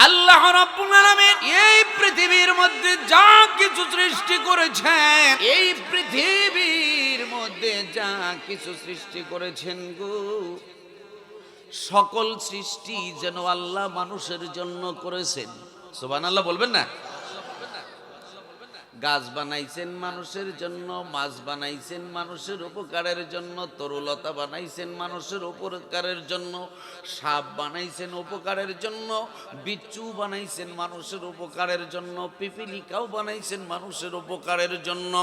আল্লাহ রাব্বুল আলামিন এই পৃথিবীর মধ্যে যা কিছু সৃষ্টি করেছেন, এই পৃথিবীর মধ্যে যা কিছু সৃষ্টি করেছেন গো, সকল সৃষ্টি যেন আল্লাহ মানুষের জন্য করেছেন। সুবহানাল্লাহ বলবেন না? গাছ বানাইছেন মানুষের জন্য, মাছ বানাইছেন মানুষের উপকারের জন্য, তরুলতা বানাইছেন মানুষের উপকারের জন্য, সাপ বানাইছেন উপকারের জন্য, বিচ্ছু বানাইছেন মানুষের উপকারের জন্য, পিপিলিকাও বানাইছেন মানুষের উপকারের জন্য।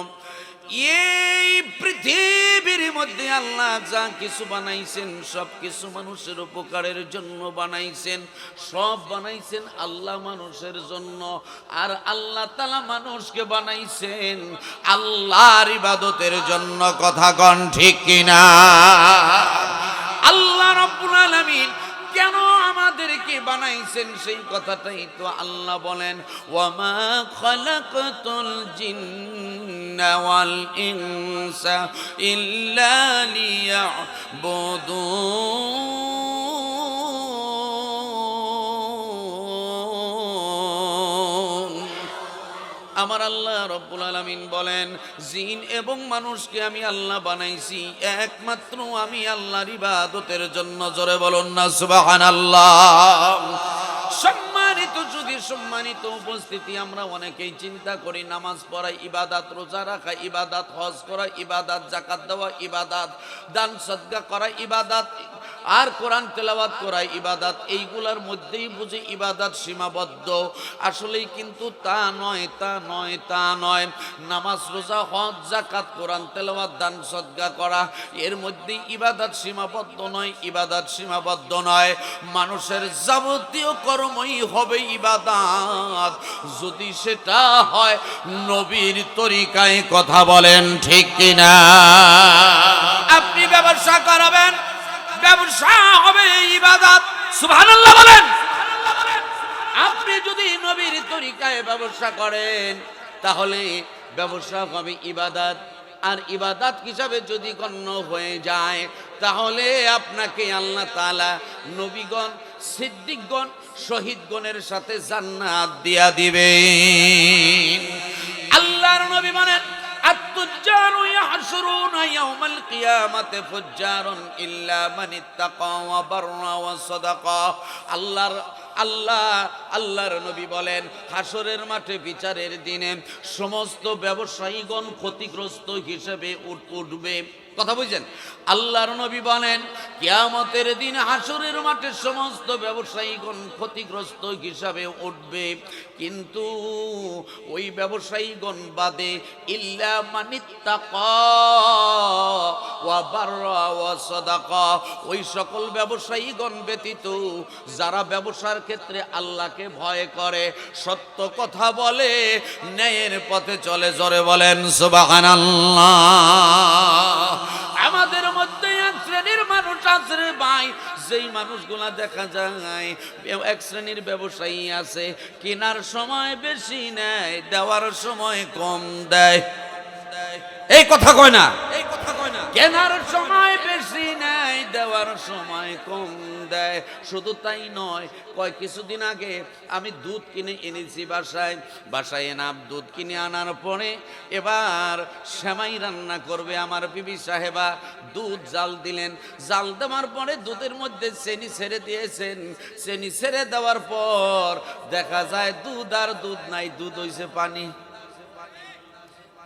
এই পৃথিবীর মধ্যে আল্লাহ যা কিছু বানাইছেন সব কিছু মানুষের উপকারের জন্য বানাইছেন, সব বানাইছেন আল্লাহ মানুষের জন্য। আর আল্লাহ তাআলা মানুষকে বানাইছেন আল্লাহর ইবাদতের জন্য। কথা কন ঠিক কিনা? আল্লাহ রাব্বুল আলামিন কেন আমাদেরকে বানাইছেন সেই কথাটাই তো আল্লাহ বলেন, ওয়ামা খালাকাতুল জিন্না ওয়াল ইনসা ইল্লা লিয়াবুদুন। আমার আল্লাহ রাব্বুল আলামিন বলেন, জিন এবং মানুষকে আমি আল্লাহ বানাইছি একমাত্র আমি আল্লাহর ইবাদতের জন্য। জোরে বলুন না সুবহানাল্লাহ। সম্মানিত যদি সম্মানিত উপস্থিতি, আমরা অনেকেই চিন্তা করি নামাজ পড়া ইবাদত, রোজা রাখা ইবাদত, হজ করা ইবাদত, যাকাত দেওয়া ইবাদত, দান সদকা করা ইবাদত, আর কোরআন তেলাওয়াত করা ইবাদত, এইগুলার মধ্যেই বুঝি ইবাদত সীমাবদ্ধ। আসলেই কিন্তু তা নয়, তা নয়, তা নয়। নামাজ, রোজা, হজ, যাকাত, কোরআন তেলাওয়াত, দান সদকা করা, এর মধ্যেই ইবাদত সীমাবদ্ধ নয়, ইবাদত সীমাবদ্ধ নয়। মানুষের যাবতীয় কর্মই হবে ইবাদত, যদি সেটা হয় নবীর তরিকায়। কথা বলেন ঠিক কিনা? আপনি ব্যবসা করাবেন, ব্যবসা হবে ইবাদত। সুবহানাল্লাহ বলেন। আপনি যদি নবীর তরিকায় ব্যবসা করেন তাহলে ব্যবসা হবে ইবাদত। আর ইবাদত হিসাবে যদি গণ্য হয়ে যায় তাহলে আপনাকে আল্লাহ তাআলা নবীগণ, সিদ্দিকগণ, শহীদগণের সাথে জান্নাত দিয়া দিবেন। আল্লাহর নবী বলেন, আত-তুজ্জারু ইয়াহশুরুনা ইয়াওমাল কিয়ামাতি ফুজ্জারুন ইল্লা মান ইত্তাকা ওয়া বাররা ওয়া সাদাকা। আল্লাহর নবী বলেন, হাসরের মাঠে বিচারের দিনে সমস্ত ব্যবসায়ীগণ ক্ষতিগ্রস্ত হিসেবে উঠবে। কথা বুঝছেন? আল্লাহর নবী বলেন, কিয়ামতের দিন হাসরের মাঠে সমস্ত ব্যবসায়ীগণ ক্ষতিগ্রস্ত হিসাবে উঠবে, কিন্তু ওই ব্যবসায়ীগণ বাদে ইল্লা মানিত্তাকা ওয়া বাররা ওয়া সাদাকা, ওই সকল ব্যবসায়ীগণ ব্যতীত যারা ব্যবসার ক্ষেত্রে আল্লাহকে ভয় করে, সত্য কথা বলে, ন্যায়ের পথে চলে। জোরে বলেন সুবহানাল্লাহ। আমাদের মধ্যে এক শ্রেণীর মানুষ আছে রে ভাই, যেই মানুষগুলা দেখা যায় এক শ্রেণীর ব্যবসায়ী আছে, কেনার সময় বেশি নেয়, দেওয়ার সময় কম দেয়। এই কথা কয় না? কেনার সময় বেশি নেয়, দেওয়ার সময় কম দেয়। শুধু তাই নয়, কয় কিছুদিন আগে আমি দুধ কিনে এনেছি বাসায় এনাম দুধ কিনে আনার পরে এবার সেমাই রান্না করবে আমার বিবি সাহেবা। দুধ জাল দিলেন, জাল দেওয়ার পরে দুধের মধ্যে চিনি ছেড়ে দিয়েছেন। চিনি ছেড়ে দেওয়ার পর দেখা যায় দুধ আর দুধ নাই, দুধ হইছে পানি।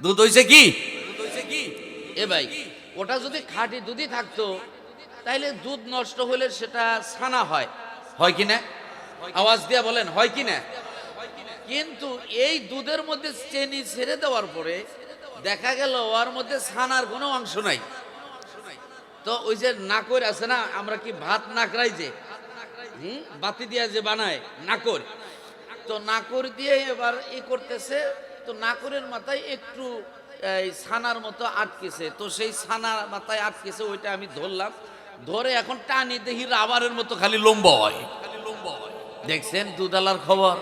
দুধ হইছে কি? এ ভাই, ওটা যদি খাঁটি দুধই থাকতো তাইলে দুধ নষ্ট হলে সেটা ছানা হয়, হয় কি না? আওয়াজ দিয়া বলেন, হয় কি না? কিন্তু এই দুধের মধ্যে চিনি ছেড়ে দেওয়ার পরে দেখা গেল ওর মধ্যে ছানার কোনো অংশ নাই। তো ওই যে নাকর আছে না, আমরা কি ভাত নাকরাই যে বাতি দিয়া যে বানায় নাকর, তো নাকর দিয়ে এবার করতেছে, তো নাকরের মাথায় একটু এই ছানার মতো আটকেছে, তো সেই ছানার মাথায় আটকেছে, ওইটা আমি ধরলাম, ধরে এখন টানি দেখি রাবারের মতো খালি লম্বা হয়। দেখছেন দুধালার খবর?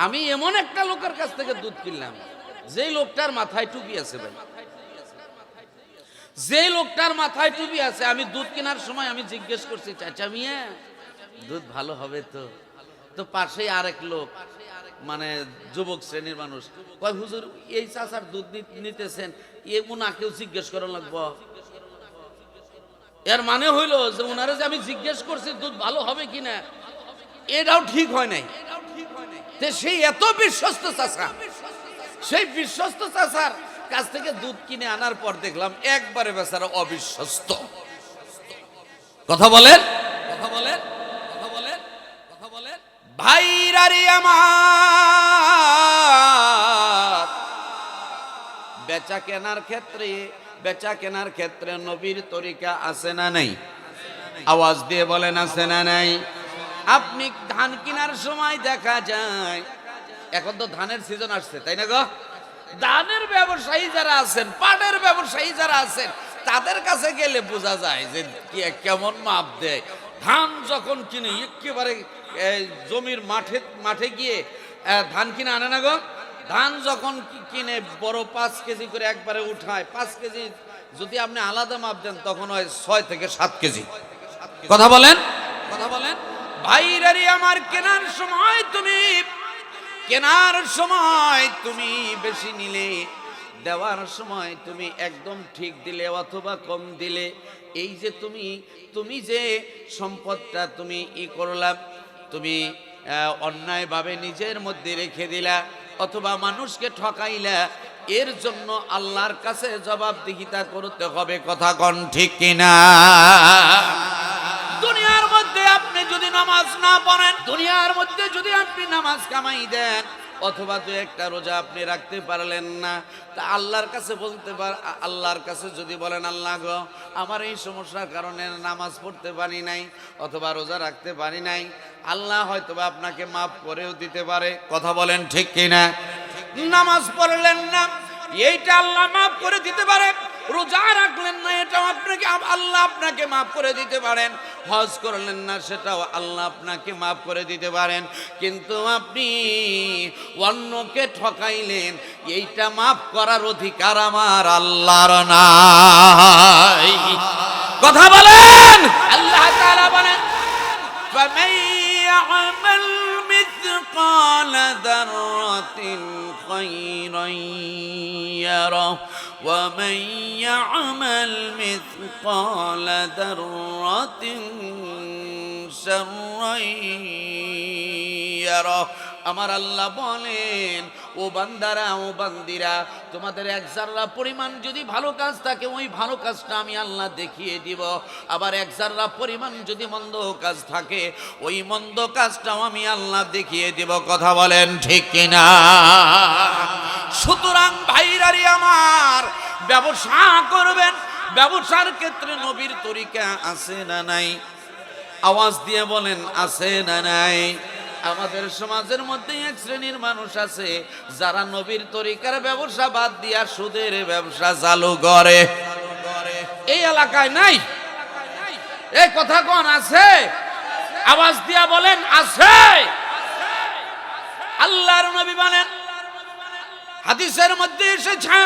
আমি এমন একটা লোকের কাছ থেকে দুধ কিনলাম, যেই লোকটার মাথায় টুপি আছে ভাই, যে লোকটার মাথায় টুপি আছে। আমি দুধ কেনার সময় আমি জিজ্ঞেস করছি, চাচা মিয়া দুধ ভালো হবে তো? তো পাশেই আরেক লোক, মানে যুবক শ্রেণীর মানুষ, কয় হুজুর এই চাচার দুধ নিতেছেন, এ উনাকেও জিজ্ঞেস করা লাগবো। এর মানে হইলো যে উনারে যে আমি জিজ্ঞেস করছি দুধ ভালো হবে কিনা, এটাও ঠিক হয় নাই। সেই এত বিশ্বস্ত চাচা, সেই বিশ্বস্ত চাচার কাছ থেকে দুধ কিনে আনার পর দেখলাম একবারে বেচারা অবিশ্বস্ত। কথা বলেন, কথা বলেন, কথা বলেন, কথা বলেন। ভাইরারি আমার, বেচা কেনার ক্ষেত্রে নবীর তরিকা আছে না নাই? আওয়াজ দিয়ে বলেন আছে না নাই? আপনি ধান কেনার সময় দেখা যায়, এখন তো ধানের সিজন আসছে তাই না গো, ধানের ব্যবসায়ী যারা আছেন, পাটের ব্যবসায়ী যারা আছেন, তাদের কাছে গেলে বোঝা যায় যে কেমন মাপ দেয়। ধান যখন কিনে একেবারে জমির মাঠে গিয়ে ধান কিনে আনে না গো, ধান যখন কিনে বড় 5 কেজি করে একবারে উঠায়, 5 কেজি যদি আপনি আলাদা মাপ দেন তখন হয় 6 থেকে 7 কেজি। কথা বলেন, কথা বলেন। ভাইরারি আমার, কেনার সময় তুমি বেশি নিলে, দেওয়ার সময় তুমি একদম ঠিক দিলে অথবা কম দিলে, এই যে তুমি যে সম্পদটা তুমি করলা, তুমি অন্যায়ভাবে নিজের মধ্যে রেখে দিলা অথবা মানুষকে ঠকাইলা, এর জন্য আল্লাহর কাছে জবাবদিহিতা করতে হবে। কথা কোন ঠিক কিনা? দুনিয়ার মধ্যে আপনি যদি নামাজ না পড়েন, দুনিয়ার মধ্যে যদি আপনি নামাজ কামাই দেন অথবা দু একটা রোজা আপনি রাখতে পারলেন না, তা আল্লাহর কাছে আল্লাহর কাছে যদি বলেন আল্লাহ গো আমার এই সমস্যার কারণে নামাজ পড়তে পারি নাই অথবা রোজা রাখতে পারি নাই, আল্লাহ হয়তোবা আপনাকে মাফ করেও দিতে পারে। কথা বলেন ঠিক কিনা? নামাজ পড়লেন না, এইটা আল্লাহ মাফ করে দিতে পারে। রোজা রাখলেন না, এটাও আল্লাহ আপনাকে মাফ করে দিতে পারেন। হজ করলেন না, সেটাও আল্লাহ আপনাকে মাফ করে দিতে পারেন। কিন্তু আপনি অন্যকে ঠকাইলেন, এইটা মাফ করার অধিকার আমার আল্লাহর নাই। কথা বলেন। আল্লাহ তাআলা বলেন ফামান ইয়া'মাল মিথকালা যাররাতিন খায়রান ইয়ারা ومن يعمل مثقال ذرة شرا يره। আমার আল্লাহ বলেন ও বান্দারা, ও বান্দিরা, তোমাদের এক জাররা পরিমাণ যদি ভালো কাজ থাকে ওই ভালো কাজটা আমি আল্লাহ দেখিয়ে দিব, আবার এক জাররা পরিমাণ যদি মন্দ কাজ থাকে ওই মন্দ কাজটাও আমি আল্লাহ দেখিয়ে দিব। কথা বলেন ঠিক কিনা? সুতরাং ভাইরারি আমার, ব্যবসা করবেন, ব্যবসার ক্ষেত্রে নবীর তরিকা আছে না নাই? আওয়াজ দিয়ে বলেন আছে না নাই? আমাদের সমাজের মধ্যে এক শ্রেণীর মানুষ আছে যারা নবীর তরিকার ব্যবসা বাদ দিয়া সুদের ব্যবসা চালু করে। এই এলাকায় নাই? এই কথা কোন আছে? আওয়াজ দিয়া বলেন আছে। আল্লাহর নবী বলেন, হাদিসের মধ্যে এসেছে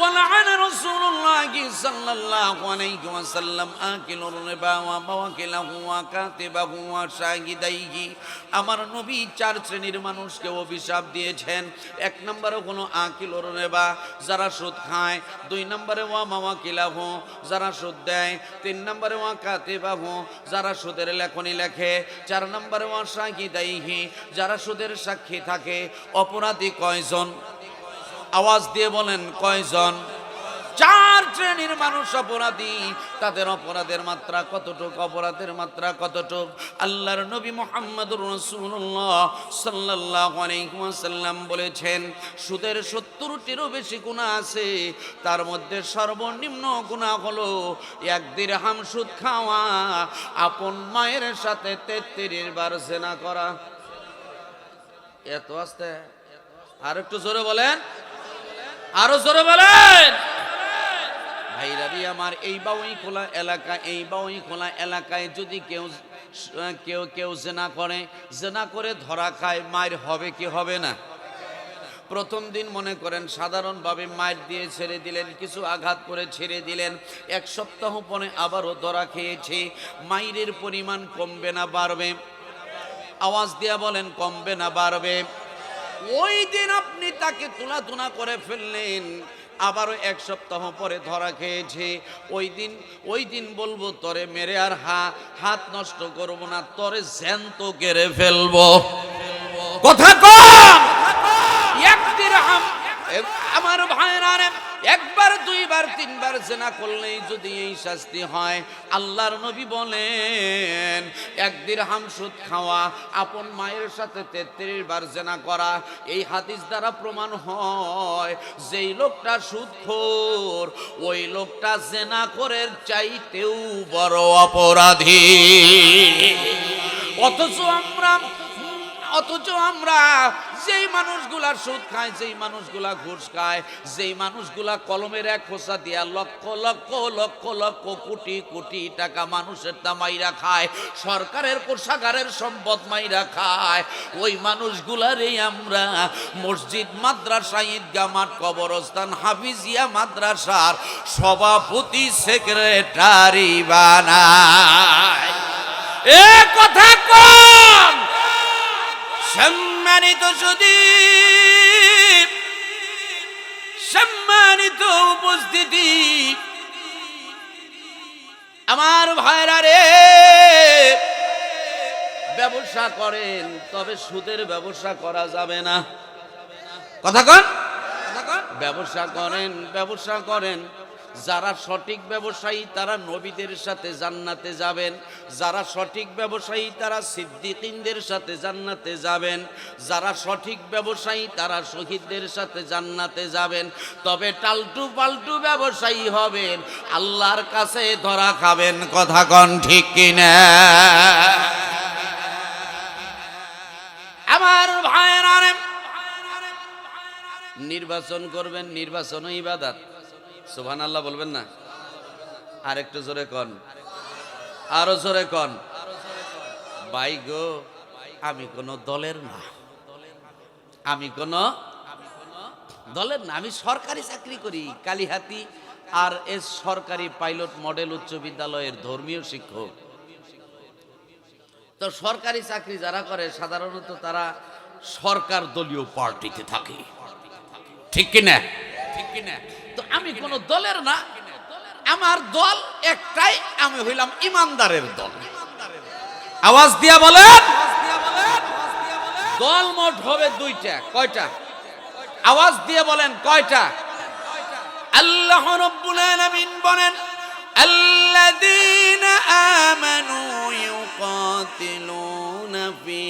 وَلَعَنَ رَسُولُ اللَّهِ صَلَّى اللَّهُ عَلَيْهِ وَسَلَّمَ آكِلَ الرِّبَا وَمُوَكِّلَهُ وَكَاتِبَهُ وَشَاهِدَيْهِ। আমার নবী 4 শ্রেণীর মানুষকে অভিশাপ দিয়েছেন। 1 নম্বরে হলো আকিলুর রিবা, যারা সুদ খায়। 2 নম্বরে ওয়া মাওয়াকিলাহু, যারা সুদ দেয়। 3 নম্বরে ওয়া কাতিবাহু, যারা সুদের লেখনী লেখে। 4 নম্বরে ওয়া শাহিদাইহি, যারা সুদের সাক্ষী থাকে। অপরাধী কয়জন? আওয়াজ দিয়ে বলেন কয়জন? 4 শ্রেণীর মানুষ অপরাধী। তাদের অপরাধের মাত্রা কতটুকু? অপরাধের মাত্রা কতটুকু? আল্লাহর নবী মুহাম্মদুর রাসূলুল্লাহ সাল্লাল্লাহু আলাইহি ওয়াসাল্লাম বলেছেন সুদের 70টিরও বেশি গুনাহ আছে, তার মধ্যে সর্বনিম্ন গুনাহ হলো 1 দিরহাম সুদ খাওয়া, আপন মায়ের সাথে 33 বার জিনা করা। এত আস্তে, আর একটু জোরে বলেন, আরো জোরে বলেন। ভাইরারি আমার, এই বাউইখোলা এলাকায় যদি কেউ জিনা করে ধরা খায়, মার হবে কি হবে না? প্রথম দিন মনে করেন সাধারণভাবে মার দিয়ে ছেড়ে দিলেন, কিছু আঘাত করে ছেড়ে দিলেন। 1 সপ্তাহ পরে আবারও ধরা খেয়েছে, মাইরের পরিমাণ কমবে না বাড়বে? আওয়াজ দিয়া বলেন কমবে না বাড়বে? ওই দিন আপনি তাকে তুলা করে ফেললেন, আবারও 1 সপ্তাহ পরে ধরা খেয়েছে। ওই দিন বলবো তরে মেরে আর হাত নষ্ট করব না, তরে জ্যান্ত কেড়ে ফেলবো। কথা কম। এক দিরহাম, আমার ভাইরা রে, একবার দুইবার তিনবার জেনা করলেই যদি এই শাস্তি হয়, আল্লাহর নবী বলেন 1 দিরহাম সুদ খাওয়া, আপন মায়ের সাথে 33 বার জেনা করা। এই হাদিস দ্বারা প্রমাণ হয় যেই লোকটা সুদখোর, ওই লোকটা জেনা করে চাইতেও বড় অপরাধী। অথচ আমরা যেই মানুষগুলা সুদ খায়, যেই মানুষগুলা ঘুষ খায়, যেই মানুষগুলা কলমের 1 খোসা দিয়া লক্ষ লক্ষ লক্ষ লক্ষ কোটি কোটি টাকা মানুষের তা মাইরা খায়, সরকারের কোষাগারের সম্পদ মাইরা খায়, ওই মানুষগুলারই আমরা মসজিদ, মাদ্রাসা, ঈদগাহ মাঠ, কবরস্থান, হাফিজিয়া মাদ্রাসার সভাপতি, সেক্রেটারি বানায়। এ কথা কম। সম্মানিত সুধীর, সম্মানিত উপস্থিতি, আমার ভাইরা রে, ব্যবসা করেন, তবে সুদের ব্যবসা করা যাবে না। কথা কন। ব্যবসা করেন। যারা সঠিক ব্যবসায়ী তারা নবীদের সাথে জান্নাতে যাবেন, যারা সঠিক ব্যবসায়ী তারা সিদ্দিকিনদের সাথে জান্নাতে যাবেন, যারা সঠিক ব্যবসায়ী তারা শহীদদের সাথে জান্নাতে যাবেন। তবে টালটু পাল্টু ব্যবসায়ী হবেন, আল্লাহর কাছে ধরা খাবেন। কথা কন ঠিক কিনা? আমার ভাইরা রে, নির্বাচন করবেন, নির্বাচনও ইবাদত। সুবহানাল্লাহ বলবেন না? আর একটু জোরে কন, আরো জোরে কন। ভাই গো, আমি কোন দলের না, আমি সরকারি চাকরি করি, কালিহাতি আর এস সরকারি পাইলট মডেল উচ্চ বিদ্যালয়ের ধর্মীয় শিক্ষক। তো সরকারি চাকরি যারা করে সাধারণত তারা সরকার দলীয় পার্টিতে থাকে, ঠিক কিনা? তো আমি কোন দলের না, আমার দল একটাই, আমি হইলাম ইমানদারের দল। আওয়াজ দিয়া বলেন। দল মোট হবে 2টা। কয়টা? আওয়াজ দিয়ে বলেন কয়টা? আল্লাহ রাব্বুল আলামিন বলেন, আল্লাযীনা আমানু ইউকাতিলুনা ফি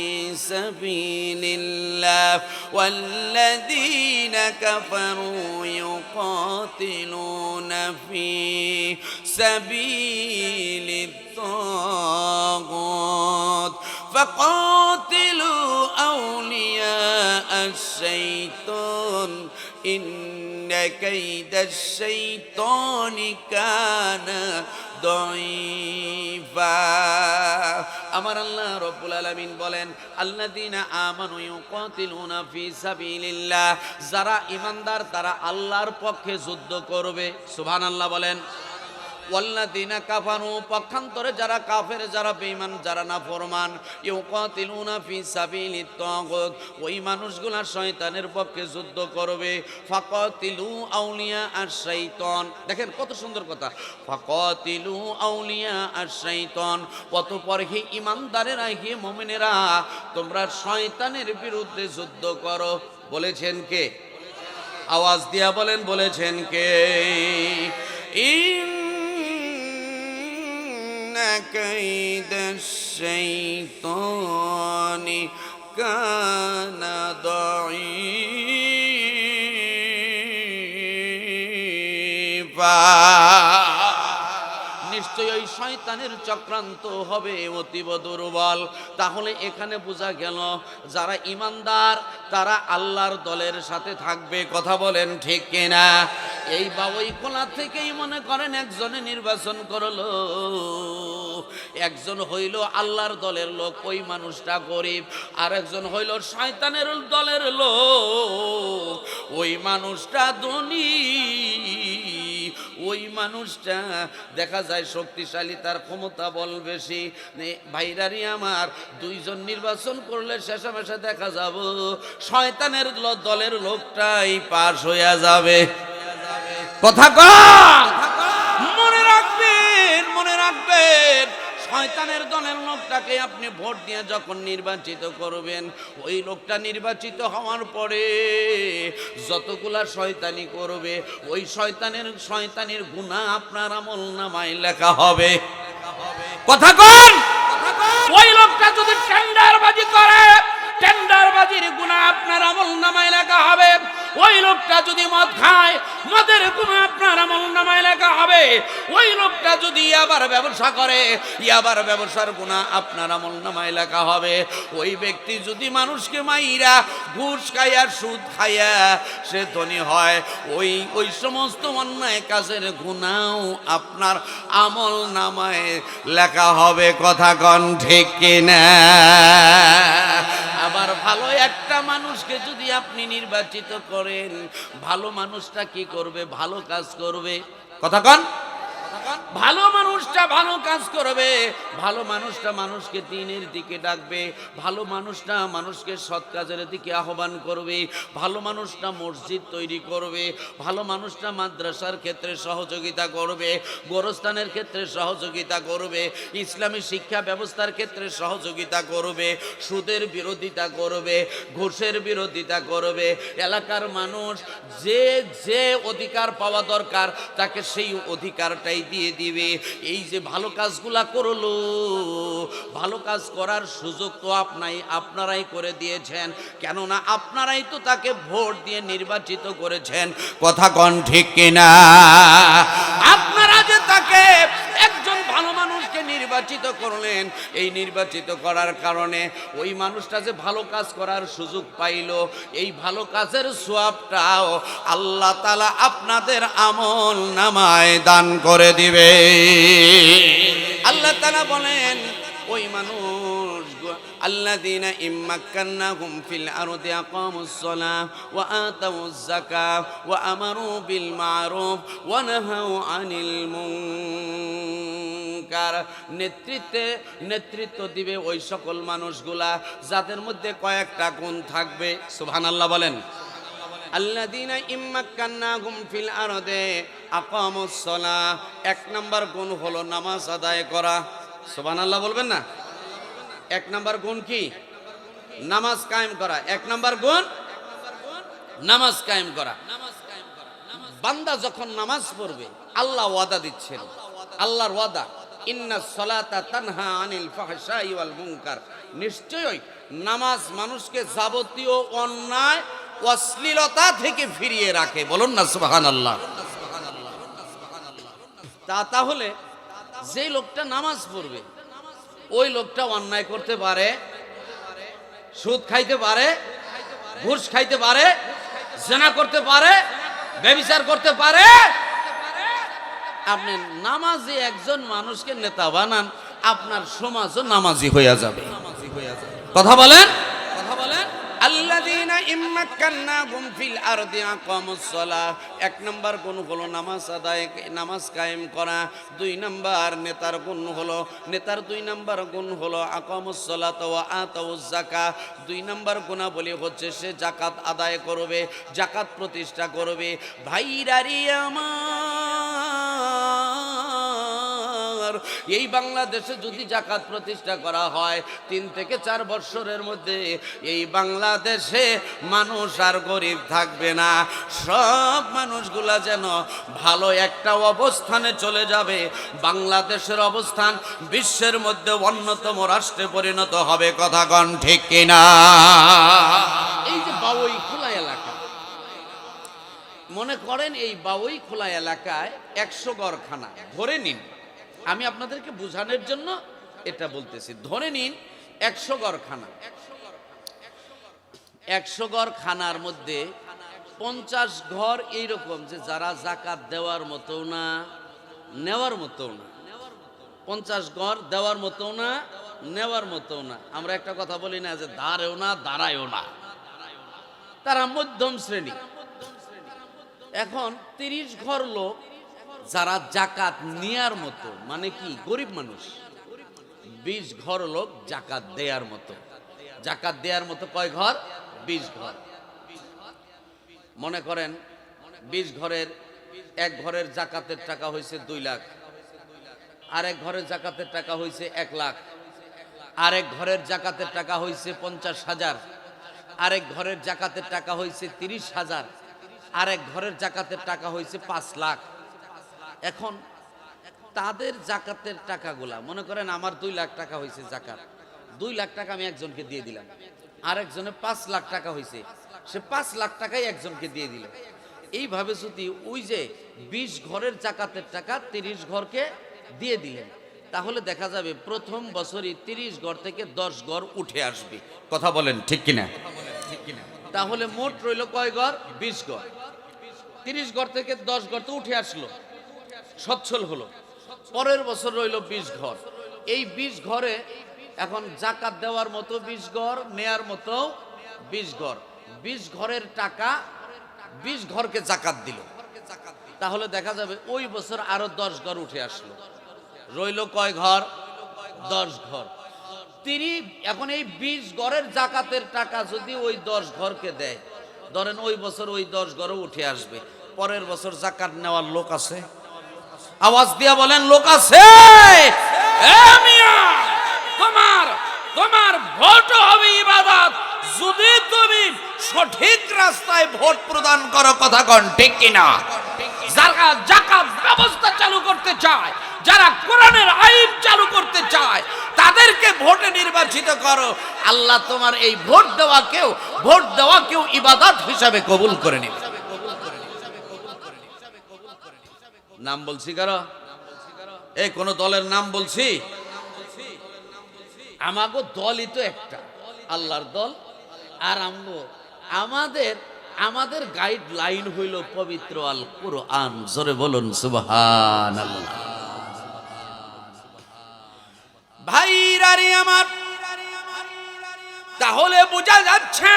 সাবিলিল্লাহ ওয়াল্লাযীনা কাফারু ইউকাতিলুনা ফি সাবিলিত তাগুত ফাকাতিলু আউলিয়া আশ-শাইতান ইন্না কাইদাশ-শাইতানি কানা দাঈফা। আমার আল্লাহ রাব্বুল আলামিন বলেন, আল্লাযীনা আমানু ইউকাতিলুনা ফি সাবিলিল্লাহ, যারা ঈমানদার তারা আল্লাহর পক্ষে যুদ্ধ করবে। সুবহানাল্লাহ বলেন। ওয়াল্লাযীনা কাফারু, পক্ষান্তরে যারা কাফের, যারা বেঈমান, যারা নাফরমান, ইউকাতিলুনা ফি সাবিলিত তাগুত, ওই মানুষগুলা শয়তানের পক্ষে যুদ্ধ করবে। ফাকাতিলু আউলিয়া আশ-শাইতান, দেখেন কত সুন্দর কথা, ফাকাতিলু আউলিয়া আশ-শাইতান, অতঃপর হে ঈমানদারেরা, হে মুমিনেরা, তোমরা শয়তানের বিরুদ্ধে যুদ্ধ করো। বলেছেন কে? আওয়াজ দিয়া বলেন, বলেছেন কে? কাইদাশ-শাইতানি কানা দাঈফা, নিশ্চয়ই ওই শয়তানের চক্রান্ত হবে অতীব দুর্বল। তাহলে এখানে বোঝা গেল যারা ঈমানদার তারা আল্লাহর দলের সাথে থাকবে। কথা বলেন ঠিক কিনা? এই বাবুই কোলা থেকেই মনে করেন একজনে নির্বাচন করলো, একজন হইল আল্লাহর দলের লোক, ওই মানুষটা গরিব, আর একজন হইল শয়তানের দলের লোক, ওই মানুষটা ধনী। ওই মানুষটা দেখা যায় শক্তিশালী, তার ক্ষমতা বল বেশি। ভাইরারি আমার, দুইজন নির্বাচন করলে শেষামেশে দেখা যাব শয়তানের দলের লোকটাই পাশ হইয়া যাবে। কথা কন, মনে রাখবেন, মনে রাখবেন, শয়তানের দলের লোকটাকে আপনি ভোট দিয়ে যখন নির্বাচিত করবেন, ওই লোকটা নির্বাচিত হওয়ার পরে যতগুলা শয়তানি করবে, ওই শয়তানির গুনাহ আপনার আমলনামায় লেখা হবে। কথা কন, ওই লোকটা যদি টেন্ডারবাজি করে, টেন্ডারবাজির গুনাহ আপনার আমলনামায় লেখা হবে। ওই লোকটা যদি মদ খায়, মদের গুনাহ আপনার আমলনামায় লেখা হবে। ওই লোকটা যদি ইয়াবার ব্যবসা করে, ইয়াবার ব্যবসার গুনাহ আপনার আমলনামায় লেখা হবে। ওই ব্যক্তি যদি মানুষকে মাইরা, ঘুষ খাইয়া, সুদ খাইয়া সে ধনী হয়, ওই সমস্ত অন্যায় কাজের গুনাহও আপনার আমলনামায় লেখা হবে। কথা কন ঠিক কিনা? আবার ভালো একটা মানুষকে যদি আপনি নির্বাচিত করেন, ভালো মানুষটা কি করবে? ভালো কাজ করবে। কথা কন, ভালো মানুষটা ভালো কাজ করবে, ভালো মানুষটা মানুষকে দ্বীনের দিকে ডাকবে, ভালো মানুষটা মানুষকে সৎ কাজের দিকে আহ্বান করবে, ভালো মানুষটা মসজিদ তৈরি করবে, ভালো মানুষটা মাদ্রাসার ক্ষেত্রে সহযোগিতা করবে, গোরস্থানের ক্ষেত্রে সহযোগিতা করবে, ইসলামী শিক্ষা ব্যবস্থার ক্ষেত্রে সহযোগিতা করবে, সুদের বিরোধিতা করবে, ঘুষের বিরোধিতা করবে। এলাকার মানুষ যে যে অধিকার পাওয়া দরকার তাকে সেই অধিকারটাই দিয়ে দিবে। এই যে ভালো কাজগুলা করলো, ভালো কাজ করার সুযোগ তো আপনারাই করে দিয়েছেন, কেননা আপনারাই তো তাকে ভোট দিয়ে নির্বাচিত করেছেন। কথা কন ঠিক কিনা? আপনারা যে তাকে একজন ভালো মানুষকে নির্বাচিত করলেন, এই নির্বাচিত করার কারণে ওই মানুষটা যে ভালো কাজ করার সুযোগ পাইল, এই ভালো কাজের সওয়াবটাও আল্লাহ তাআলা আপনাদের আমল নামায় দান করে দিবে। আল্লাহ তাআলা বলেন, ওই মানুষ আল্লাযীনা ইম্মাক্কান্নাহুম ফিল আরদি আকামুস সালাহ ওয়া আতাউয যাকাহ ওয়া আমারু বিল মা'রুফ ওয়া নাহাউ আনিল মুনকার। নেতৃত্ব দিবে ওই সকল মানুষগুলা যাদের মধ্যে কয়েকটা গুণ থাকবে। সুবহানাল্লাহ বলেন। আল্লাযীনা ইম্মাক্কান্নাহুম ফিল আরদি আকামুস সালাহ, এক নাম্বার গুণ হলো নামাজ আদায় করা। সুবহানাল্লাহ বলবেন না? এক নাম্বার গুণ কি? নামাজ কায়েম করা। এক নাম্বার গুণ নামাজ কায়েম করা। বান্দা যখন নামাজ পড়বে, আল্লাহ ওয়াদা দিচ্ছেন, আল্লাহর ওয়াদা, ইন্নাস সালাতা তানহা আনিল ফাহশাই ওয়াল মুনকার, নিশ্চয়ই নামাজ মানুষকে যাবতীয় অন্যায় অশ্লীলতা থেকে ফিরিয়ে রাখে। বলুন না সুবহানাল্লাহ। তাহলে যে লোকটা নামাজ পড়বে, ওই লোকটা অন্যায় করতে পারে, সুদ খাইতে পারে, ঘুষ খাইতে পারে, জিনা করতে পারে, ব্যভিচার করতে পারে। আপনি নামাজি একজন মানুষকে নেতা বানান, আপনার সমাজও নামাজি হইয়া যাবে। কথা বলেন, কথা বলেন। আল্লাযীনা ইম্মাক্কান্নাহুম ফিল আরদি আকামুস সালাহ, এক নাম্বার গুণ হলো নামাজ কায়েম করা। দুই নাম্বার নেতার গুণ হলো, নেতার দুই নাম্বার গুণ হলো আকামুস সালাত ওয়া আতাউয যাকাহ। দুই নাম্বার গুণাবলী হচ্ছে সে যাকাত আদায় করবে, যাকাত প্রতিষ্ঠা করবে। ভাইরারি আমার, এই বাংলাদেশে যদি যাকাত প্রতিষ্ঠা করা হয়, 3 থেকে 4 বছরের মধ্যে এই বাংলাদেশে মানুষ আর গরিব থাকবে না। সব মানুষগুলা যেন ভালো একটা অবস্থানে চলে যাবে। বাংলাদেশের অবস্থান বিশ্বের মধ্যে অন্যতম রাষ্ট্রে পরিণত হবে। কথা কন ঠিক কিনা? এই যে বাউই খোলা এলাকা, মনে করেন এই বাউই খোলা এলাকায় 100 গড়খানা ধরে নিন, আমি আপনাদেরকে বোঝানোর জন্য এটা বলতেছি। ধরে নিন 100 গড়খানা, 100 গড়খানার মধ্যে 50 ঘর এইরকম যে যারা যাকাত দেওয়ার মতো না, নেওয়ার মতো না। 50 ঘর দেওয়ার মতো না, নেওয়ার মতো না। আমরা একটা কথা বলি না যে ধারেও না দাঁড়ায়ও না, তারা মধ্যম শ্রেণী। এখন 30 ঘর লোক যারা জাকাত নেয়ার মতো, মানে কি গরিব মানুষ, 20 ঘর লোক জাকাত দেয়ার মতো। জাকাত দেয়ার মতো কয় ঘর? 20 ঘর। মনে করেন 20 ঘরের, এক ঘরের জাকাতের টাকা হয়েছে 2 লাখ, আরেক ঘরের জাকাতের টাকা হয়েছে 1 লাখ, আরেক ঘরের জাকাতের টাকা হয়েছে 50,000, আরেক ঘরের জাকাতের টাকা হয়েছে 30,000, আরেক ঘরের জাকাতের টাকা হয়েছে 5 লাখ। এখন তাদের জাকাতের টাকাগুলা, মনে করেন আমার 2 লাখ টাকা হয়েছে জাকাত, 2 লাখ টাকা আমি একজনকে দিয়ে দিলাম, আরেকজনে 5 লাখ টাকা হয়েছে, সে 5 লাখ টাকাই একজনকে দিয়ে দিল। এইভাবে যদি ওই যে 20 ঘরের জাকাতের টাকা 30 ঘরকে দিয়ে দিলেন, তাহলে দেখা যাবে প্রথম বছরই 30 ঘর থেকে 10 ঘর উঠে আসবে। কথা বলেন ঠিক কিনা? তাহলে মোট রইল কয় ঘর? 20 ঘর। 30 ঘর থেকে 10 ঘর তো উঠে আসলো, সচ্ছল হলো। পরের বছর রইল 20 ঘর। এই 20 ঘরে এখন জাকাত দেওয়ার মতো 20 ঘর, নেয়ার মতো 20 ঘর। 20 ঘরের টাকা 20 ঘরকে জাকাত দিল, তাহলে দেখা যাবে ওই বছর আরো 10 ঘর উঠে আসলো, রইল কয় ঘর? 10 ঘর। এখন এই 20 ঘরের জাকাতের টাকা যদি ওই 10 ঘরকে দেয়, ধরেন ওই বছর ওই 10 ঘরও উঠে আসবে, পরের বছর জাকাত নেওয়ার লোক আছে? আওয়াজ দিয়া বলেন লোক আছে? তোমার ভোট হবে ইবাদত যদি তুমি সঠিক রাস্তায় ভোট প্রদান করো। কথা কোন ঠিক কিনা? যারা জাকাত ব্যবস্থা চালু করতে চায়, যারা কোরআনের আইন চালু করতে চায়, তাদেরকে ভোটে নির্বাচিত করো। আল্লাহ তোমার এই ভোট দেওয়াকেও ইবাদত হিসাবে কবুল করে নেবে। নাম বলছি কারো? এই কোন দলের নাম বলছি? আমাগো দলই তো একটা, আল্লাহর দল। আর আমাদের গাইডলাইন হইল পবিত্র আল কুরআন। জোরে বলুন সুবহানাল্লাহ। ভাইরা রে আমার, তাহলে বোঝা যাচ্ছে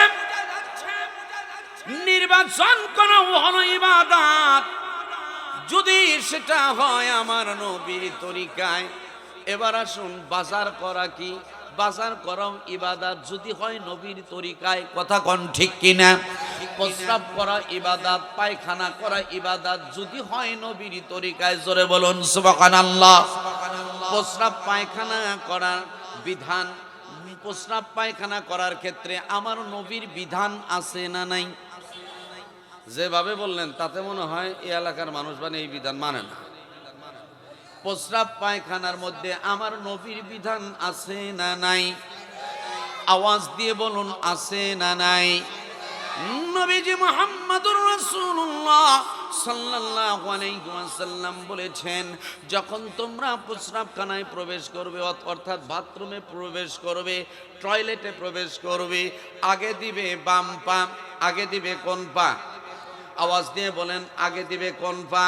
নির্বাচন করা হলো ইবাদত, যদি সেটা হয় আমার নবীর তরিকায়। এবার আসুন, বাজার করা কি? বাজার করাও ইবাদত যদি হয় নবীর তরিকায়। কথা কোন ঠিক কিনা? প্রস্রাব করা ইবাদত, পায়খানা করা ইবাদত যদি হয় নবীর তরিকায়। জোরে বলুন সুবহানাল্লাহ। প্রস্রাব পায়খানা করার বিধান, প্রস্রাব পায়খানা করার ক্ষেত্রে আমার নবীর বিধান আছে না নাই? যেভাবে বললেন তাতে মনে হয় এই এলাকার মানুষ মানে এই বিধান মানে না। প্রস্রাব পায়খানার মধ্যে আমার নবীর বিধান আছে না নাই? আওয়াজ দিয়ে বলুন আছে না নাই? নবীজি মুহাম্মদুর রাসূলুল্লাহ সাল্লাল্লাহু আলাইহি ওয়াসাল্লাম বলেছেন, যখন তোমরা প্রস্রাবখানায় প্রবেশ করবে, অর্থাৎ বাথরুমে প্রবেশ করবে, টয়লেটে প্রবেশ করবে, আগে দিবে বাম পা, আগে দিবে কোন পা? আওয়াজ দিয়ে বলেন, আগে দিবে কোন পা?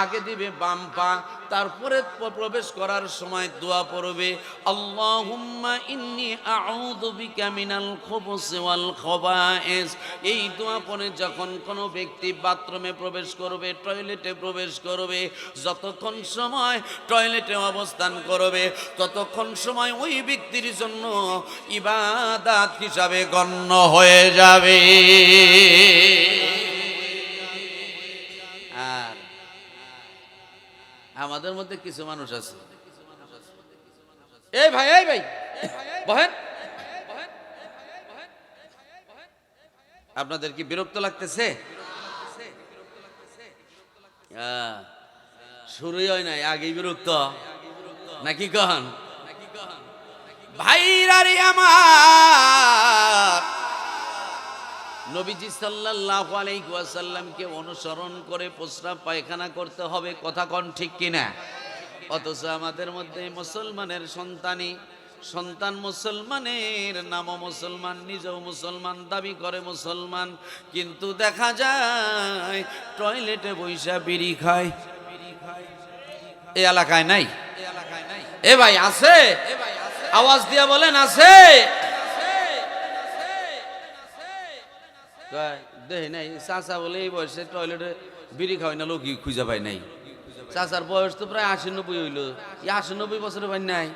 আগে দিবে বাম পা। তারপরে প্রবেশ করার সময় দোয়া পড়বে, আল্লাহুম্মা ইন্নী আউযু বিকা মিনাল খুবুসি ওয়াল খাবায়েস। এই দোয়া পড়ে যখন কোনো ব্যক্তি বাথরুমে প্রবেশ করবে, টয়লেটে প্রবেশ করবে, যতক্ষণ সময় টয়লেটে অবস্থান করবে ততক্ষণ সময় ওই ব্যক্তির জন্য ইবাদত হিসাবে গণ্য হয়ে যাবে। আমাদের মধ্যে কিছু মানুষ আছে, এই ভাই বহেন, আপনাদের কি বিরক্ত লাগতেছে? শুরুই হয় নাই, আগেই বিরক্ত নাকি কন? ভাইরা রে আমার, নবীজি সাল্লাল্লাহু আলাইহি ওয়াসাল্লামকে অনুসরণ করে প্রস্রাব পায়খানা করতে হবে। কথা কোন ঠিক কিনা? অথচ আমাদের মধ্যে মুসলমানের সন্তান মুসলমানের নামও মুসলমান, নিজেও মুসলমান, দাবি করে মুসলমান, কিন্তু দেখা যায় টয়লেটে বৈশা বিড়ি খায়। এই এলাকায় নাই? এ ভাই আছে? আওয়াজ দিয়া বলেন আছে? দেখি নাই চাচা বলে এই বয়সে টয়লেটে বিড়ি খাওয়াই না, লোকই খুঁজে পাই নাই। চাচার বয়স তো প্রায় ৮০-৯০ হইল, ৮০-৯০ বছরের ভাই নাই।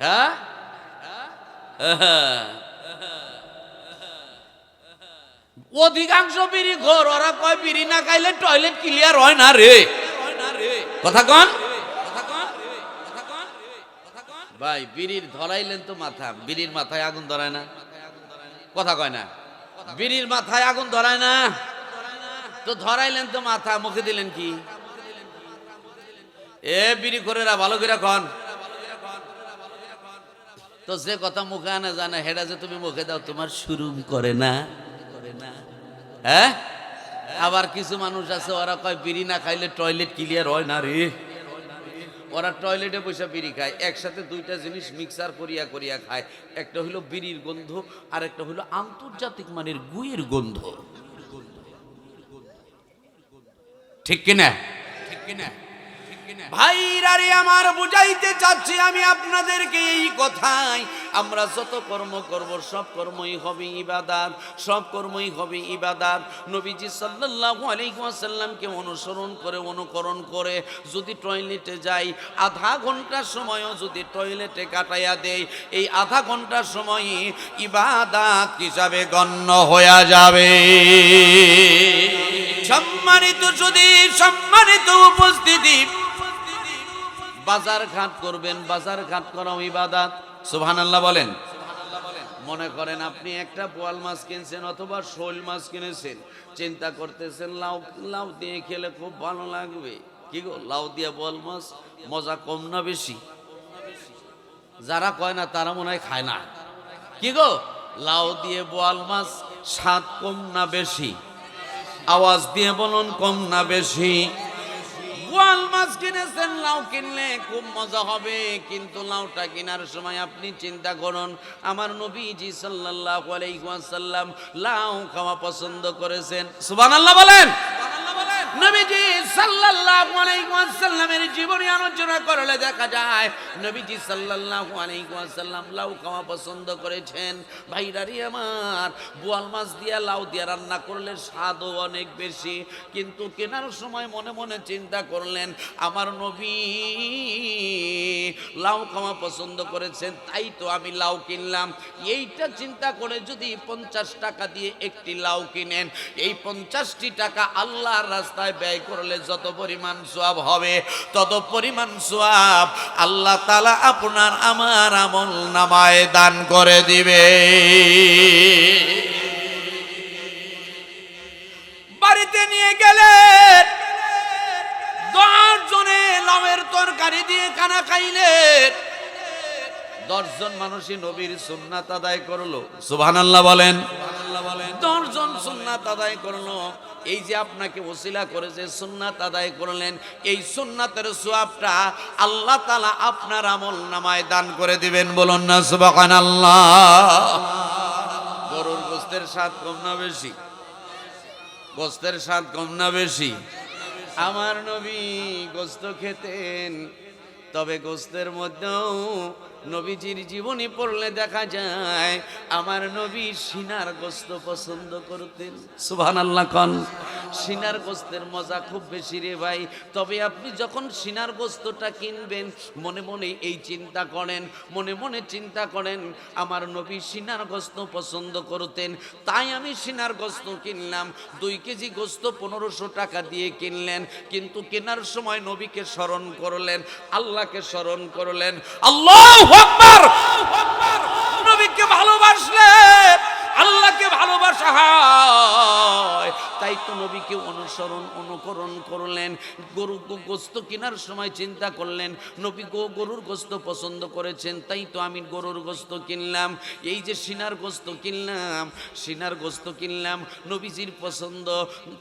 হ্যাঁ, অধিকাংশ বিড়ি ঘর, ওরা কয় বিড়ি না খাইলে টয়লেট ক্লিয়ার হয় না রে। কথা কন ভাই, বিড়ির ধরাইলেন তো মাথা, বিড়ির মাথায় আগুন ধরায় না? কথা কয় না, বিড়ির মাথায় আগুন ধরায় না? তো ধরাইলেন তো মাথা, মুখে দিলেন কি? এ বিড়ি করেরা ভালো করে কন তো, যে কথা মুখে আনা জানে হেডা যে তুমি মুখে দাও তোমার শুরুম করে না? হ্যাঁ, আবার কিছু মানুষ আছে ওরা কয় বিড়ি না খাইলে টয়লেট ক্লিয়ার হয় না রে। ওরা টয়লেটে বসে বিড়ি খায়, একসাথে দুইটা জিনিস মিক্সার করিয়া করিয়া খায়। একটা হইলো বিড়ির গন্ধ, আর একটা হইলো আন্তর্জাতিক মানের গুয়ের গন্ধ। ঠিক কিনা? ঠিক কিনা? ভাইরা রে আমার, বুঝাইতে চাচ্ছি আমি আপনাদেরকে এই কথাই, আমরা যত কর্ম করব সব কর্মই হবে ইবাদত, সব কর্মই হবে ইবাদত। নবীজি সাল্লাল্লাহু আলাইহি ওয়াসাল্লামকে অনুসরণ করে, অনুকরণ করে যদি টয়লেটে যাই, আধা ঘন্টার সময়ও যদি টয়লেটে কাটাইয়া দেই, এই আধা ঘন্টার সময় ইবাদত হিসাবে গণ্য হয়ে যাবে। সম্মানিত যদি সম্মানিত উপস্থিতি, বাজার ঘাট করবেন, বাজার ঘাট করাও ইবাদত। সুবহানাল্লাহ বলেন। মনে করেন আপনি একটা বোয়াল মাছ কিনছেন অথবা শোল মাছ কিনেছেন, চিন্তা করতেছেন লাউ লাউ দিয়ে খেলে খুব ভালো লাগবে। কি গো, লাউ দিয়ে বোয়াল মাছ মজা কম না বেশি? যারা কয় না তারা মনে হয় খায় না। কি গো, লাউ দিয়ে বোয়াল মাছ স্বাদ কম না বেশি? আওয়াজ দিয়ে বলুন, কম না বেশি? বোয়াল মাছ কিনেছেন, লাউ কিনলে খুব মজা হবে, কিন্তু লাউটা কেনার সময় আপনি চিন্তা করুন, আমার নবীজি সাল্লাল্লাহু আলাইহি ওয়াসাল্লাম লাউ খাওয়া পছন্দ করেছেন। সুবহানাল্লাহ বলেন। নবীজি সাল্লাল্লাহু আলাইহি ওয়াসাল্লামের জীবনী আলোচনা করলে দেখা যায় নবীজি সাল্লাল্লাহু আলাইহি ওয়াসাল্লাম লাউ খাওয়া পছন্দ করেছেন। ভাইরারি আমার, বোয়াল মাছ দিয়া লাউ দিয়া রান্না করলে স্বাদও অনেক বেশি, কিন্তু কেনার সময় মনে মনে চিন্তা করলেন আমার নবী লাউ খাওয়া পছন্দ করেছেন, তাই তো আমি লাউ কিনলাম। এইটা চিন্তা করে যদি 50 টাকা দিয়ে একটি লাউ কিনেন, এই 50টি টাকা আল্লাহর রাস্তায় ব্যয় করলে যত পরিমাণ সওয়াব হবে, তত পরিমাণ সওয়াব আল্লাহ তাআলা আপনার আমার আমল নামায় দান করে দিবে। বাড়িতে নিয়ে গেলেন, 10 জনে লাউয়ের তরকারি দিয়ে খানা খাইলেন, 10 জন মানুষই নবীর সুন্নাত আদায় করলো। সুবহানাল্লাহ বলেন। 10 জন সুন্নাত আদায় করলো। এই যে আপনাকে ওসিলা করেছে, সুন্নাত আদায় করলেন, এই সুন্নাতের সওয়াবটা আল্লাহ তাআলা আপনার আমল নামায় দান করে দিবেন। বলুন না সুবহানাল্লাহ। গরুর গোশতের স্বাদ কম না বেশি? গোশতের স্বাদ কম না বেশি? আমার নবী গোশত খেতেন, তবে গোশতের মধ্যেও নবীজির জীবনী পড়লে দেখা যায় আমার নবী সিনার গোশত পছন্দ করতেন। সুবহানাল্লাহ কোন। সিনার গোশতের মজা খুব বেশি রে ভাই। তবে আপনি যখন সিনার গোশতটা কিনবেন, মনে মনে এই চিন্তা করেন, মনে মনে চিন্তা করেন আমার নবী সিনার গোশত পছন্দ করতেন, তাই আমি সিনার গোশত কিনলাম। 2 কেজি গোশত 1500 টাকা দিয়ে কিনলেন, কিন্তু কেনার সময় নবীকে স্মরণ করলেন, আল্লাহকে স্মরণ করলেন। আল্লাহু আকবার। নবীকে ভালোবাসলেন, আল্লাহকে ভালোবাসা হয়, তাই তো নবীকে অনুসরণ অনুকরণ করলেন। গরু গোশত কেনার সময় চিন্তা করলেন নবী গরুর গোশত পছন্দ করেছেন, তাই তো আমি গরুর গোশত কিনলাম। এই যে সিনার গোশত কিনলাম, সিনার গোশত কিনলাম, নবীজির পছন্দ,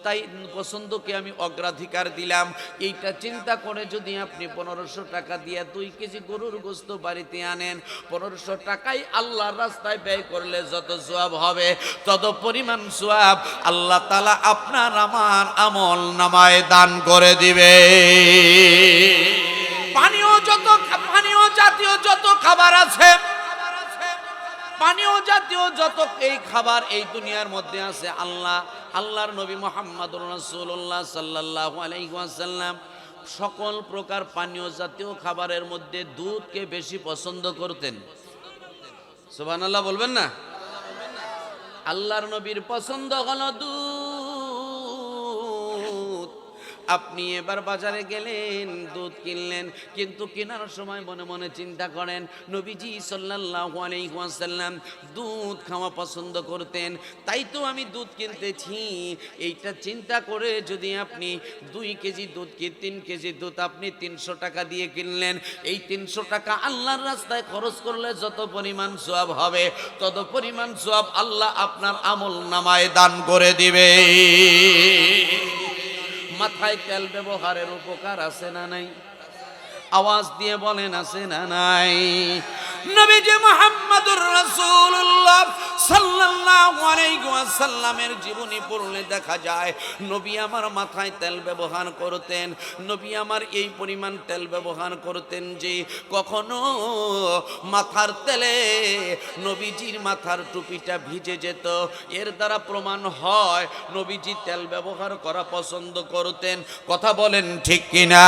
তাই পছন্দকে আমি অগ্রাধিকার দিলাম। এইটা চিন্তা করে যদি আপনি 1500 টাকা দিয়ে 2 কেজি গরুর গোশত বাড়িতে আনেন, 1500 টাকাই আল্লাহর রাস্তায় ব্যয় করলে যত সওয়াব হবে, তত পরিমাণ সওয়াব আল্লাহ তাআলা আপনার আমার আমল নামায় দান করে দিবে। পানীয় জাতীয় যত খাবার আছে, পানীয় জাতীয় যত এই খাবার এই দুনিয়ার মধ্যে আছে, আল্লাহর নবী মুহাম্মদুর রাসূলুল্লাহ সাল্লাল্লাহু আলাইহি ওয়াসাল্লাম সকল প্রকার পানীয় জাতীয় খাবারের মধ্যে দুধকে বেশি পছন্দ করতেন। সুবহানাল্লাহ বলবেন না? আল্লাহর নবীর পছন্দ হলো দুধ। আপনি এবার বাজারে গেলেন, দুধ কিনলেন, কিন্তু কেনার সময় মনে মনে চিন্তা করেন নবীজি সাল্লাল্লাহু আলাইহি ওয়াসাল্লাম দুধ খাওয়া পছন্দ করতেন, তাই তো আমি দুধ কিনতেছি। এইটা চিন্তা করে যদি আপনি 2 কেজি দুধ কি 3 কেজি দুধ আপনি 300 টাকা দিয়ে কিনলেন, এই 300 টাকা আল্লাহর রাস্তায় খরচ করলে যত পরিমাণ সওয়াব হবে তত পরিমাণ সওয়াব আল্লাহ আপনার আমল নামায় দান করে দিবে। মাথায় তেল ব্যবহারের উপকার আছে না নাই? আওয়াজ দিয়ে বলেন আছে না নাই? নবীজি মুহাম্মদুর রাসূলুল্লাহ সাল্লাল্লাহু আলাইহি ওয়াসাল্লামের জীবনী পড়লে দেখা যায় নবী আমার মাথায় তেল ব্যবহার করতেন। নবী আমার এই পরিমাণ তেল ব্যবহার করতেন যে কখনো মাথার তেলে নবীজির মাথার টুপিটা ভিজে যেত। এর দ্বারা প্রমাণ হয় নবীজি তেল ব্যবহার করা পছন্দ করতেন। কথা বলেন ঠিক কিনা?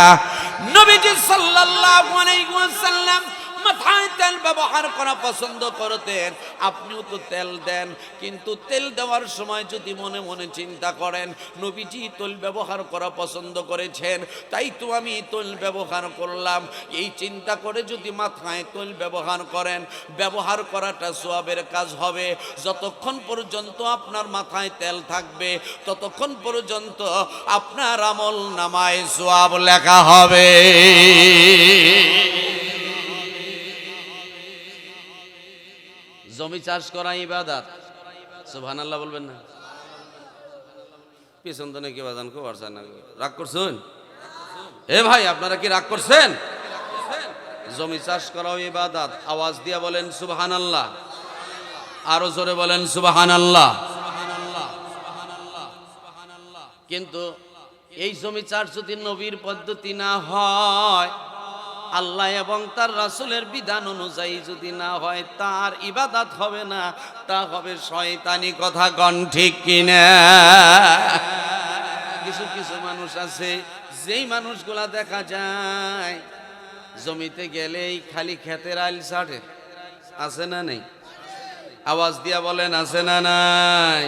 নবীজি সাল্লাল্লাহু আলাইহি ওয়াসাল্লাম মাথায় তেল ব্যবহার করা পছন্দ করতেন। আপনিও তো তেল দেন, কিন্তু তেল দেওয়ার সময় যদি মনে মনে চিন্তা করেন নবীজি তেল ব্যবহার করা পছন্দ করেছেন, তাই তো আমি তেল ব্যবহার করলাম, এই চিন্তা করে যদি মাথায় তেল ব্যবহার করেন, ব্যবহার করাটা সওয়াবের কাজ হবে। যতক্ষণ পর্যন্ত আপনার মাথায় তেল থাকবে ততক্ষণ পর্যন্ত আপনার আমল নামায় সওয়াব লেখা হবে। জমি চাষ করা ইবাদত। সুবহানাল্লাহ বলবেন না? পিছন তো নাকি বাজান খুব আসছে না, রাগ করছেন? এ ভাই আপনারা কি রাগ করছেন? জমি চাষ করাও ইবাদত। আওয়াজ দিয়া বলেন সুবহানাল্লাহ, আরো জোরে বলেন সুবহানাল্লাহ। কিন্তু এই জমি চাষ যদি নবীর পদ্ধতি না হয়, আল্লাহ এবং তার রাসূলের বিধান অনুযায়ী যদি না হয়, তার ইবাদত হবে না, তা হবে শয়তানি। কথা কন ঠিক কিনা? কিছু কিছু মানুষ আছে, যেই মানুষগুলা দেখা যায় জমিতে গেলেই খালি ক্ষেতের আইল ছাড়ে। আছে না নেই? আওয়াজ দিয়া বলেন আছে না নাই?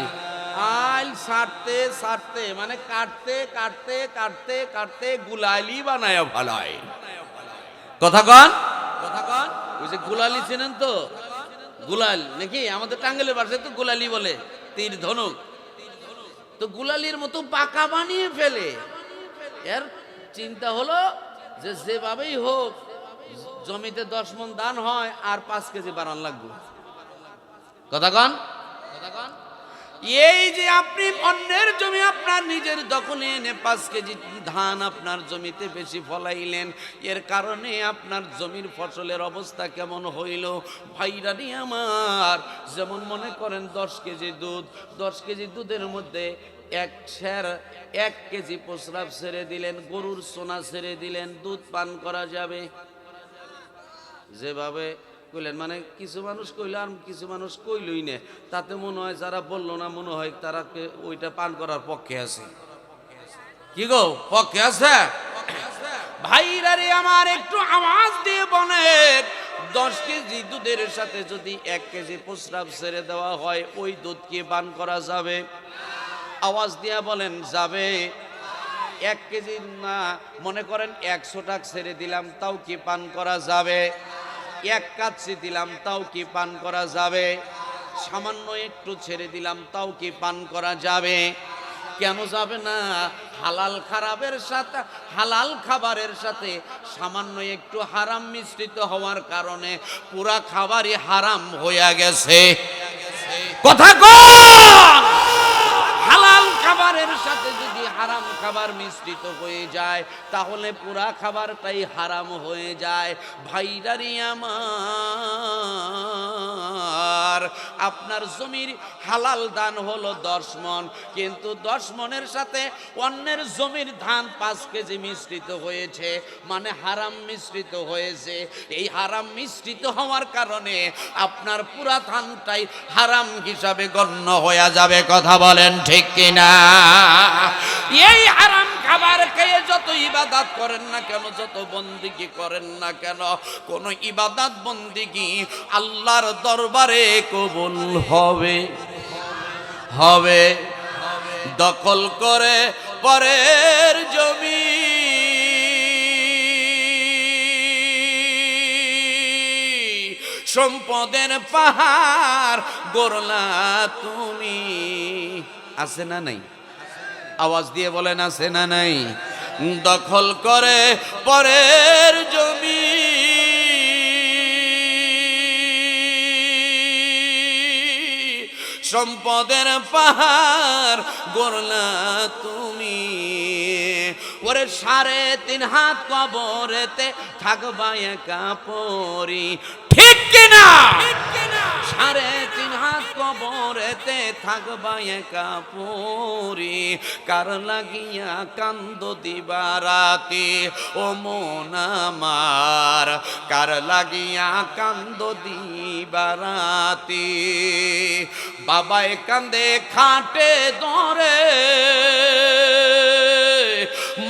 আইল ছাড়তে ছাড়তে মানে কাটতে কাটতে কাটতে কাটতে গুলালি বানায় ভালাই। কথা কন, কথা কন। ওই যে গুলালি চেনেন তো? গুলাল নাকি আমাদের টাঙ্গাইলের ভাষায় তো গুলালি বলে, তীর ধনুক। তো গুলালির মতো পাকা বানিয়ে ফেলে। এর চিন্তা হলো যে যেভাবেই হোক জমিতে 10 মণ ধান হয় আর 5 কেজি বাড়ান লাগবে। কথা কন, কথা কন। এই যে আপনি অন্যের জমি আপনার নিজের দখলে এনে 5 কেজি ধান আপনার জমিতে বেশি ফলাইলেন, এর কারণে আপনার জমির ফসলের অবস্থা কেমন হইল? ভাইরানি আমার, যেমন মনে করেন 10 কেজি দুধ, 10 কেজি দুধের মধ্যে 1 কেজি প্রস্রাব ছেড়ে দিলেন, গরুর সোনা ছেড়ে দিলেন, দুধ পান করা যাবে? যেভাবে কইলেন, মানে কিছু মানুষ কইল আর কিছু মানুষ কইলই না, তাতে মনে হয় যারা বললো না মনে হয় তারা ওইটা পান করার পক্ষে আছে। কি গো, পক্ষে আছে? ভাইরা রে আমার, একটু আওয়াজ দিয়ে বলেন, 10 কেজি দুধের সাথে যদি 1 কেজি প্রস্রাব ছেড়ে দেওয়া হয়, ওই দুধ কি পান করা যাবে? আওয়াজ দিয়া বলেন যাবে? 1 কেজি না, মনে করেন 100 টাকা ছেড়ে দিলাম, তাও কি পান করা যাবে? 1 কাচ্চি দিলাম, তাও কি পান করা যাবে? সামান্য একটু ছেড়ে দিলাম, তাও কি পান করা যাবে? কেন যাবে না? হালাল খারাপের সাথে, হালাল খাবারের সাথে সামান্য একটু হারাম মিশ্রিত হওয়ার কারণে পুরা খাবারই হারাম হয়ে গেছে। কথা কন। হালাল খাবারের সাথে যদি হারাম খাবার মিশ্রিত হয়ে যায় তাহলে পুরা খাবারটাই হারাম হয়ে যায়। ভাইরারি আমার, আপনার জমির হালাল ধান হলো 10 মণ, কিন্তু 10 মণের সাথে অন্যের জমির ধান 5 কেজি মিশ্রিত হয়েছে, মানে হারাম মিশ্রিত হয়েছে। এই হারাম মিশ্রিত হওয়ার কারণে আপনার পুরা ধানটাই হারাম হিসাবে গণ্য হয়ে যাবে। কথা বলেন ঠিক কিনা? এই হারাম খাবার খেয়ে যত ইবাদত করেন না কেন, যত বন্দিগি করেন না কেন, কোন ইবাদত বন্দিগি আল্লাহর দরবারে কবুল হবে হবে। দখল করে পরের জমি, সম্পদের পাহাড় গড়লা তুমি। আছে না নাই? আওয়াজ দিয়ে বলেন আছে না নাই? দখল করে পরের জমি, সম্পদের পাহাড় গড়লা তুমি। ওরে 3.5 হাত কবরেতে থাকবা একা পরি, ঠিক কিনা? 3.5 হাত কবরেতে থাকবা একা পরি, কার লাগিয়া কান্দ দিবা রাতে ও মন আমার, কার লাগিয়া কান্দ দিবা রাতে। বাবায় কান্দে খাটে ধরে,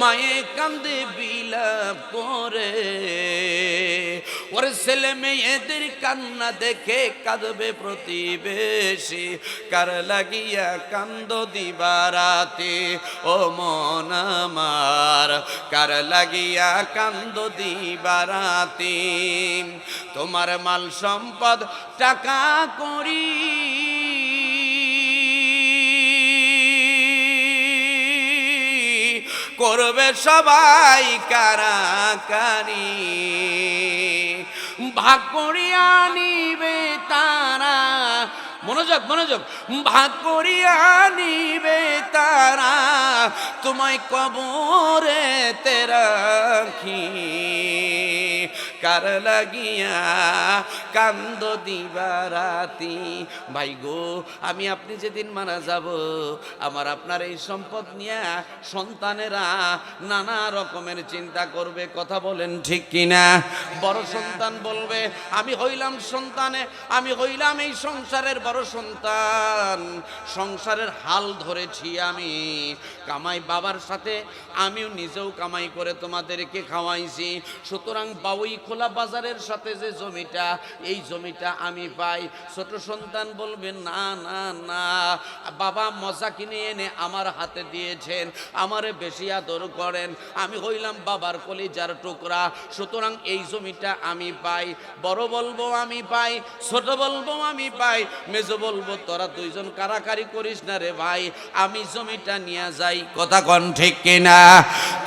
মায়ে কান্দে বিলাপ করে, ওর ছেলে মেয়েদের কান্না দেখে কাঁদবে প্রতিবেশী, কার লাগিয়া কান্দ দিবা রাতে ও মন আমার, কার লাগিয়া কান্দ দিবা রাতে। তোমার মাল সম্পদ টাকা করি করবে সবাই কারাকারি, ভাগ করিয়া নিবে তারা, মনোযোগ মনোযোগ, ভাগ করিয়া নিবে তারা, তোমায় কবরে রাখি, কার লাগিয়া কান্দ দিবা রাতি। ভাই গো, আমি আপনি যেদিন মারা যাব, আমার আপনার এই সম্পদ নিয়ে সন্তানেরা নানা রকমের চিন্তা করবে, কথা বলেন ঠিক কিনা? বড় সন্তান বলবে আমি হইলাম সন্তানে, আমি হইলাম এই সংসারের বড় সন্তান, সংসারের হাল ধরেছি আমি, কামাই বাবার সাথে আমিও নিজেও কামাই করে তোমাদেরকে খাওয়াইছি, সুতরাং বাউই খোলা বাজারের সাথে যে জমিটা, এই জমিটা আমি পাই। ছোট সন্তান বলবে না না না, বাবা মজা কিনে এনে আমার হাতে দিয়েছেন, আমারে বেশি আদর করেন, আমি হইলাম বাবার কলিজার টুকরা, সুতরাং এই জমিটা আমি পাই। বড় বলবো আমি পাই, ছোট বলবো আমি পাই, মেজো বলবো তোরা দুইজন কারাকারি করিস না রে ভাই, আমি জমিটা নিয়ে যাই, কথা কন ঠিক কিনা?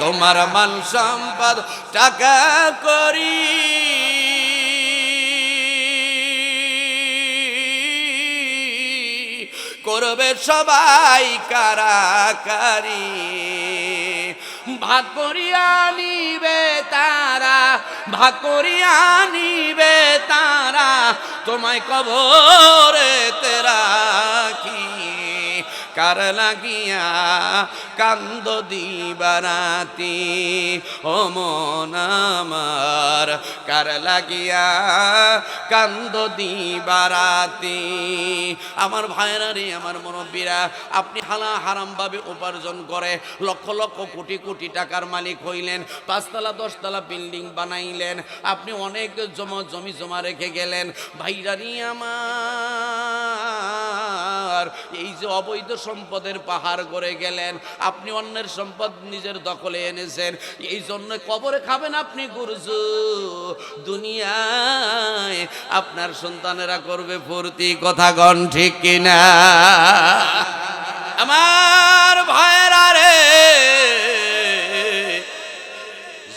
তোমার মাল সম্পদ টাকা করি করবে সবাই কারাকারি, ভাগ করিয়া নিবে তারা, ভাগ করিয়া নিবে তারা, তোমায় কবরেতে রাখি, কার লাগিয়া কান্দ দিবা রাতি ও মন আমার, কার লাগিয়া কান্দ দিবা রাতি। আমার ভাইরা রে, আমার মুরব্বীরা, আপনি হারাম ভাবে উপার্জন করে লক্ষ লক্ষ কোটি কোটি টাকার মালিক হইলেন, 5 তলা 10 তলা বিল্ডিং বানাইলেন, আপনি অনেক জমি জমা রেখে গেলেন। ভাইরা রে আমার, এই যে অবৈধ সম্পদের পাহাড় গড়ে গেলেন, আপনি অন্যের সম্পদ নিজের দখলে এনেছেন, এই জন্য কবরে খাবেন আপনি গুরজু, দুনিয়ায় আপনার সন্তানেরা করবে ফুর্তি, কথা গণ ঠিক কিনা? আমার ভাইরা রে,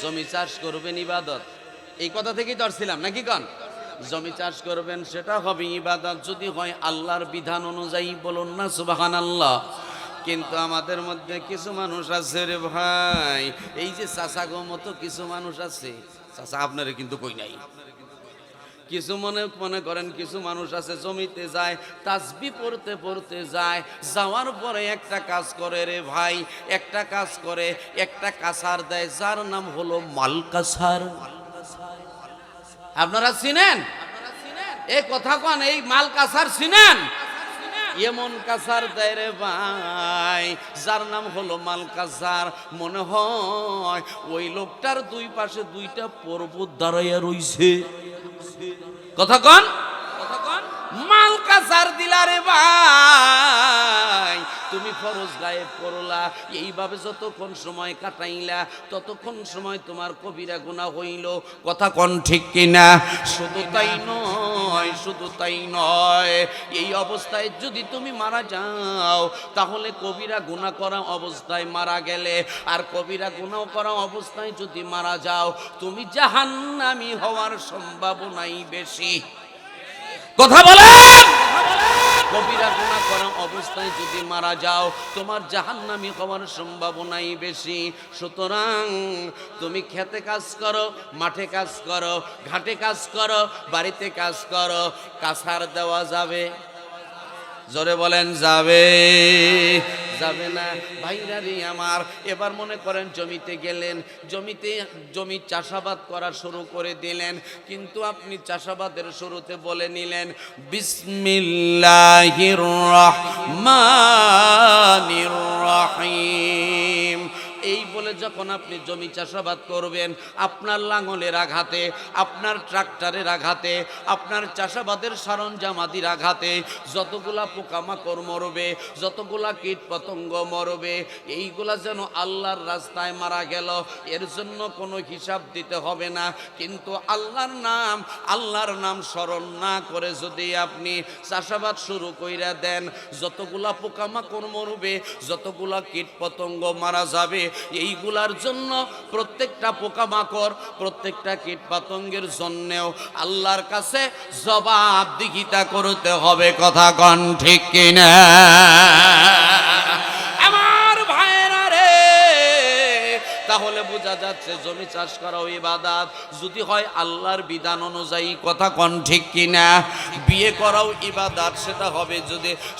জমি চাষ করবেন ইবাদত, এই কথা থেকেই ধরছিলাম নাকি কন? জমি চাষ করবেন, সেটা হবে ইবাদত যদি হয় আল্লাহর বিধান অনুযায়ী, বলুন না সুবহানাল্লাহ। কিন্তু আমাদের মধ্যে কিছু মানুষ আছে রে ভাই, এই যে চাচা গো মতো কিছু মানুষ আছে, চাচা আপনারে কিন্তু কই নাই, কিছু মনে করেন কিছু মানুষ আছে জমিতে যায়, তাসবিহ পড়তে পড়তে যায়, যাওয়ার পরে একটা কাজ করে রে ভাই, একটা কাজ করে, একটা কাছার দেয়, যার নাম হলো মাল কাছার। আপনারা চিনেন? এই কথা কন, এই মাল কাছার চিনেন? এমন কাসার দেয় রে ভাই, যার নাম হলো মাল কাসার। মনে হয় ওই লোকটার দুই পাশে দুইটা পর্বত দাঁড়াইয়া রইছে। কথা কন, মাল কাসার দিলারে ভাই। তুমি ফরজ গায়েব করলা, এইভাবে যতক্ষণ সময় কাটাইলা ততক্ষণ সময় তোমার কবিরা গুনাহ হইল। কথা কন ঠিক কিনা? শুধু তাই নয়, শুধু তাই নয়, এই অবস্থায় যদি তুমি মারা যাও তাহলে কবিরা গুনাহ করা অবস্থায় মারা গেলে, আর কবিরা গুনাহ করা অবস্থায় যদি মারা যাও, তুমি জাহান্নামী হওয়ার সম্ভাবনাই বেশি। কথা বলেন। কবিরা গুনাহ করা অবস্থায় যদি মারা যাও, তোমার জাহান্নামী হওয়ার সম্ভাবনাই বেশি। সুতরাং তুমি খেতে কাজ করো, মাঠে কাজ করো, ঘাটে কাজ করো, বাড়িতে কাজ করো, কাসার দেওয়া যাবে? জোরে বলেন যাবে? যাবে না। ভাইরা রে আমার, এবার মনে করেন জমিতে গেলেন, জমি চাষাবাদ করা শুরু করে দিলেন, কিন্তু আপনি চাষাবাদের শুরুতে বলে নিলেন বিসমিল্লাহির রহমানির রহিম। এই বলে যখন আপনি জমি চাষাবাদ করবেন, আপনার লাঙলের আঘাতে, আপনার ট্রাক্টরের আঘাতে, আপনার চাষাবাদের সরঞ্জামাদির আঘাতে যতগুলা পোকামাকড় মরবে, যতগুলা কীট পতঙ্গ মরবে, এইগুলা যেন আল্লাহর রাস্তায় মারা গেল, এর জন্য কোনো হিসাব দিতে হবে না। কিন্তু আল্লাহর নাম স্মরণ না করে যদি আপনি চাষাবাদ শুরু কইরা দেন, যতগুলা পোকামাকড় মরবে, যতগুলা কীট পতঙ্গ মারা যাবে, এইগুলার জন্য, প্রত্যেকটা পোকামাকড়, প্রত্যেকটা কীট পতঙ্গের জন্যেও আল্লাহর কাছে জবাবদিহিতা করতে হবে। কথা কন ঠিক কিনা? আমার ভাইরা রে, তাহলে বোঝা যাচ্ছে জমি চাষ করাও ইবাদত, যদি হয় আল্লাহর বিধান অনুযায়ী। কথা কন ঠিক কিনা? বিয়ে করাও ইবাদত,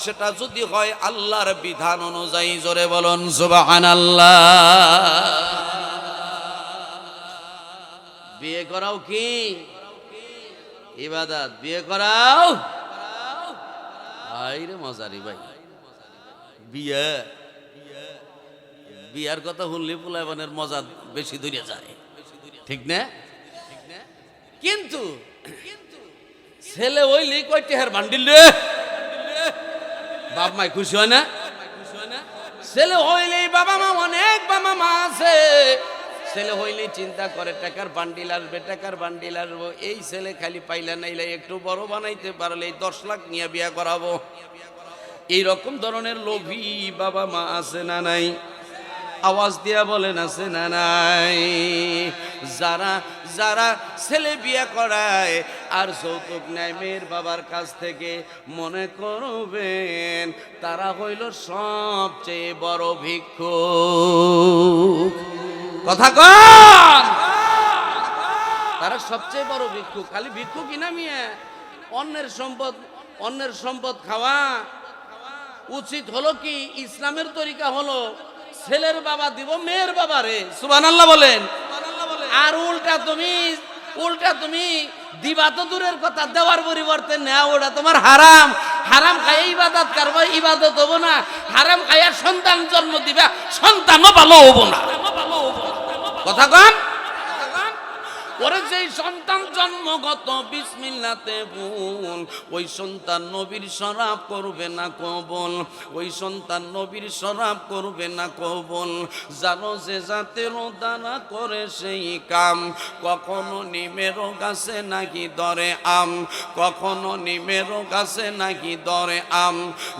সেটা যদি হয় আল্লাহর বিধান অনুযায়ী। জোরে বলুন সুবহানাল্লাহ। বিয়ে করাও কি ইবাদত? বিয়ে করাও আইরে মজারি ভাই। বিয়ার কথা শুনলে পোলাপানের মজা বেশি দূরে যায়, ঠিক না? কিন্তু ছেলে হইলে কয়টি হের বান্ডিল রে, বাপ মাই খুশি হয় না? ছেলে হইলেই বাবা মা, অনেক বাবা মা আছে, ছেলে হইলেই চিন্তা করে টাকার বান্ডিল আসবে, টাকার বান্ডিল আসবো। এই ছেলে খালি পাইলে নাইলে একটু বড় বানাইতে পারলে 10 লাখ নিয়ে বিয়া করাবো। এইরকম ধরনের লোভী বাবা মা আছে না নাই? আওয়াজ দিয়া বলেন আছে না নাই? যারা ছেলে বিয়ে করায় আর যৌতুক নেয় মেয়ের বাবার কাছ থেকে, মনে করবেন তারা হইল সবচেয়ে বড় ভিক্ষুক। কথা কন, তারা সবচেয়ে বড় ভিক্ষুক। খালি ভিক্ষুকই না মিয়া, অন্যের সম্পদ খাওয়া উচিত হলো কি? ইসলামের তরিকা হলো ছেলের বাবা দিব মেয়ের বাবা রে। সুবহানাল্লাহ বলেন। আর উল্টা তুমি দিবা তো দূরের কথা, দেওয়ার পরিবর্তে নেওয়া, ওটা তোমার হারাম। হারাম খাইয়া ইবাদত করবো, ইবাদত হবো না। হারাম খাইয়া সন্তান জন্ম দিবা, সন্তানও ভালো হবো না। কথা কন। ওরে যেই সন্তান জন্মগত বিসমিল্লাতে ভুল, ওই সন্তান নবীর শরাব করবে না কবুল, ওই সন্তান নবীর শরাব করবে না কবুল। জানো যে জাতেরও দানা করে সেই কাম, কখনো নিমেরও গাছে নাকি ধরে আম, কখনো নিমেরও গাছে নাকি ধরে আম।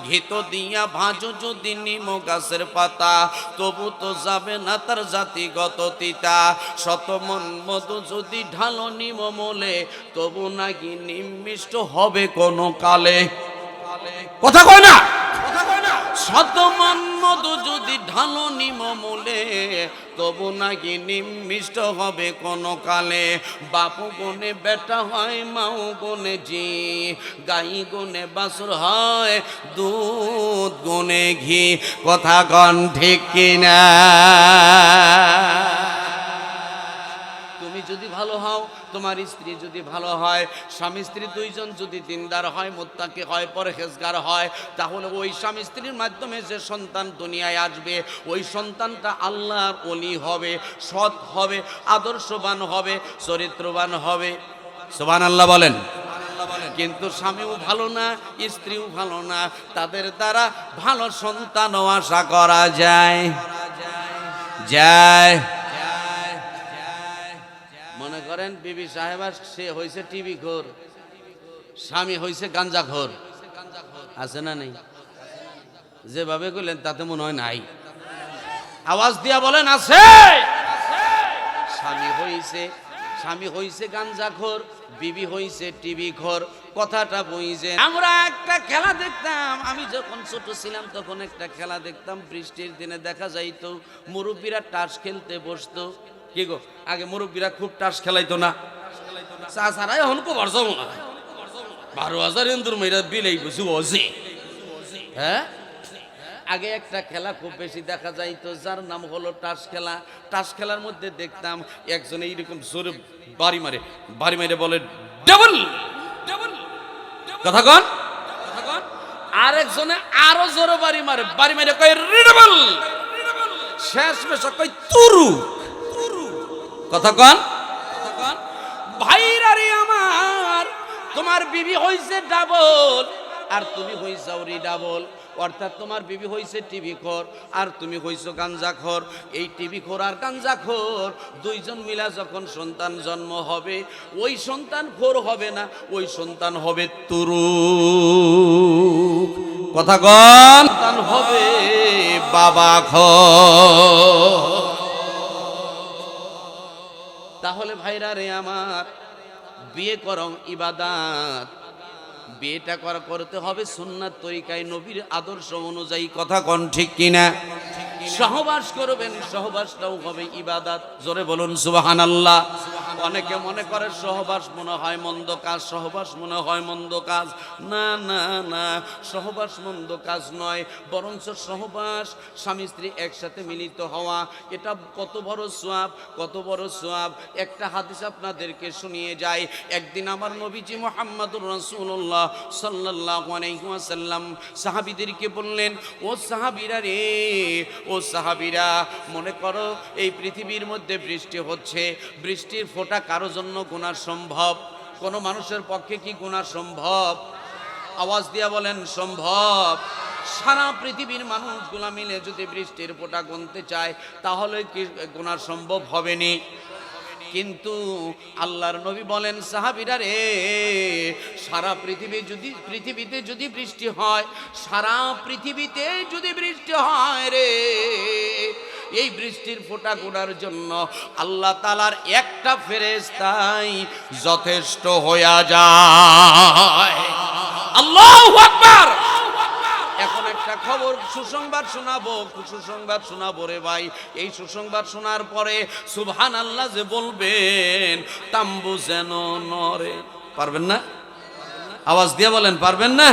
ঘিত দিয়া ভাজো যদি নিম গাছের পাতা, তবু তো যাবে না তার জাতিগত তিতা। শতমন মধু যদি ঢালো নিম মূলে, তবু নাকি নিম্মিষ্ট হবে কোন কালে। কথা কয় না? শতমান মধু যদি ঢালো নিম মূলে, তবু নাকি নিম্মিষ্ট হবে কোন কালে। বাপু গুনে বেটা হয়, মাও গুনে জি, গাই গুনে বাছুর হয়, দুধ গুনে ঘি। কথা কন ঠিক কিনা? যদি ভালো হও তোমার স্ত্রী যদি ভালো হয়, স্বামী স্ত্রী দুইজন যদি দিনদার হয়, মুত্তাকি হয়, পরহেজগার হয়, তাহলে ওই স্বামী স্ত্রীর মাধ্যমে যে সন্তান দুনিয়ায় আসবে, ওই সন্তানটা আল্লাহর ওলি হবে, সৎ হবে, আদর্শবান হবে, চরিত্রবান হবে। সুবহানাল্লাহ বলেন। কিন্তু স্বামীও ভালো না, স্ত্রীও ভালো না, তাদের দ্বারা ভালো সন্তানও আশা করা যায়। যায় মনে করেন বিবি সাহেবা সে হয়েছে টিভি ঘোর, স্বামী হয়েছে গাঞ্জা ঘোর, আছে না নেই? যেভাবে কইলেন তাতে মনে হয় নাই। আওয়াজ দিয়া বলেন আছে। স্বামী হইছে গাঞ্জাখোর, বিবি হইছে টিভি ঘর। কথাটা বুঝেন? আমরা একটা খেলা দেখতাম, আমি যখন ছোট ছিলাম তখন একটা খেলা দেখতাম, বৃষ্টির দিনে দেখা যাইতো মুরব্বীরা টাস খেলতে বসতো। কি গো, আগে মুরব্বীরা খুব টাস খেলাইতো না? চাষারাই এখন খুব অর্জন না, 12,000 ইন্দুর মেয়েরা বিলেই বসে বসে। হ্যাঁ, আগে একটা খেলা খুব বেশি দেখা যাইতো, যার নাম হলো টাস খেলা। টাস খেলার মধ্যে দেখতাম একজন এইরকম জোরে বাড়ি মারে বলে ডাবল, কথা কন। আর একজনে আরো জোরে বাড়ি মারে কয় রিডাবল, শেষ মেশা কয় তুরু, কথা কন। ভাইরা রে আমার, তোমার বিবি হইছে ডাবল আর তুমি হইছাও রিডাবল। অর্থাৎ তোমার বিবি হইছে টিভি খোর আর তুমি হইছো গাঞ্জাখোর। এই টিভি খোর আর গাঞ্জাখোর দুইজন মিলা যখন সন্তান জন্ম হবে, ওই সন্তান খোর হবে না, ওই সন্তান হবে তুরু, কথা কন। সন্তান হবে বাবা খোর। তাহলে ভাইরা রে আমার, বিয়ে করং ইবাদত, বিয়েটা করতে হবে সুন্নাত তরিকায়, নবীর আদর্শ অনুযায়ী, কথা কন ঠিক কিনা? সহবাস করবেন, সহবাসটাও হবে ইবাদত। জোরে বলুন সুবহানাল্লাহ। অনেকে মনে করে সহবাস মনে হয় মন্দ কাজ, সহবাস মনে হয় মন্দ কাজ। না না না, সহবাস মন্দ কাজ নয়, বরঞ্চ সহবাস স্বামী স্ত্রী একসাথে মিলিত হওয়া, এটা কত বড় সওয়াব, কত বড় সওয়াব। একটা হাদিস আপনাদেরকে শুনিয়ে যায়। একদিন আমার নবীজি মুহাম্মদুর রাসূলুল্লাহ সাল্লাল্লাহু আলাইহি ওয়াসাল্লাম সাহাবীদেরকে বললেন, ও সাহাবীরা রে, ও সাহাবীরা, মনে করো এই পৃথিবীর মধ্যে বৃষ্টি হচ্ছে, বৃষ্টির ফোঁটা কারো জন্য গুনাহ সম্ভব? কোন মানুষের পক্ষে কি গুনাহ সম্ভব? আওয়াজ দিয়া বলেন সম্ভব। সারা পৃথিবীর মানুষগুলা মিলে যদি বৃষ্টির ফোঁটা গুনতে চায়, তাহলে কি গুনাহ সম্ভব হবে নি? কিন্তু আল্লাহর নবী বলেন, সাহাবীরা রে, সারা পৃথিবীতে যদি বৃষ্টি হয়, সারা পৃথিবীতে যদি বৃষ্টি হয় রে, এই বৃষ্টির ফোঁটা গোনার জন্য আল্লাহ তাআলার একটা ফেরেশতাই যথেষ্ট হয়ে যায়। আল্লাহু আকবার। এখন একটা খবর, সুসংবাদ শোনাবো রে ভাই। এই সুসংবাদ শোনার পরে সুবহানাল্লাহ যে বলবেন, তাম্বু যেন নড়ে। পারবেন না? আওয়াজ দিয়ে বলেন, পারবেন না?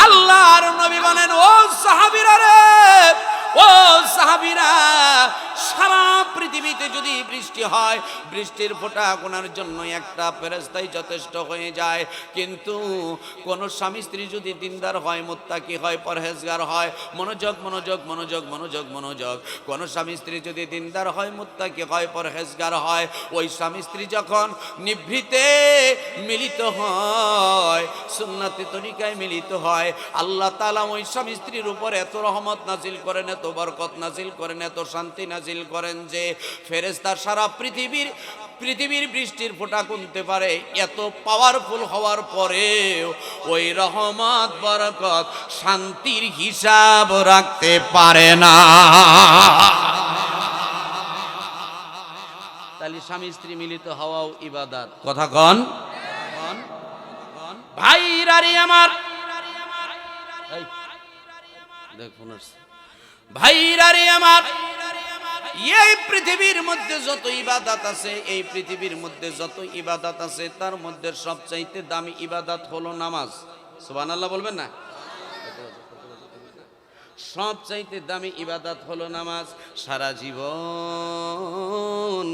আল্লাহর নবী বলেন, ও সাহাবীরা রে, ও সাহাবীরা, সারা পৃথিবীতে যদি বৃষ্টি হয়, বৃষ্টির ফোঁটা গোনার জন্য একটা ফেরেশতাই যথেষ্ট হয়ে যায়। কিন্তু কোন স্বামী স্ত্রী যদি দিনদার হয়, মুত্তাকি হয়, পরহেজগার হয়, মনোযোগ মনোযোগ মনোযোগ মনোযোগ মনোযোগ, কোন স্বামী স্ত্রী যদি দিনদার হয়, মুত্তাকি হয়, পরহেজগার হয়, ওই স্বামী স্ত্রী যখন নিভৃতে মিলিত হয়, সুন্নাতে তরিকায় মিলিত হয়, আল্লাহ তাআলা ওই স্বামী স্ত্রীর উপর এত রহমত নাজিল করেন, এত বরকত নাজিল করেন, এত শান্তি নাজিল করেন যে ফেরেশতা সারা পৃথিবীর বৃষ্টির ফোঁটা গুনতে পারে। এত পাওয়ারফুল হওয়ার পরেও ওই রহমত, বরকত, শান্তির হিসাব রাখতে পারে না। তাহলে স্বামী স্ত্রী মিলিত হওয়াও ইবাদত, কথা কন। ভাইরা রে আমার, দেখুন ভাইরা রে আমার, এই পৃথিবীর মধ্যে যত ইবাদত আছে, এই পৃথিবীর মধ্যে যত ইবাদত আছে, তার মধ্যে সবচাইতে দামি ইবাদত হলো নামাজ। সুবহানাল্লাহ বলবেন না? সবচাইতে দামি ইবাদত হলো নামাজ। সারা জীবন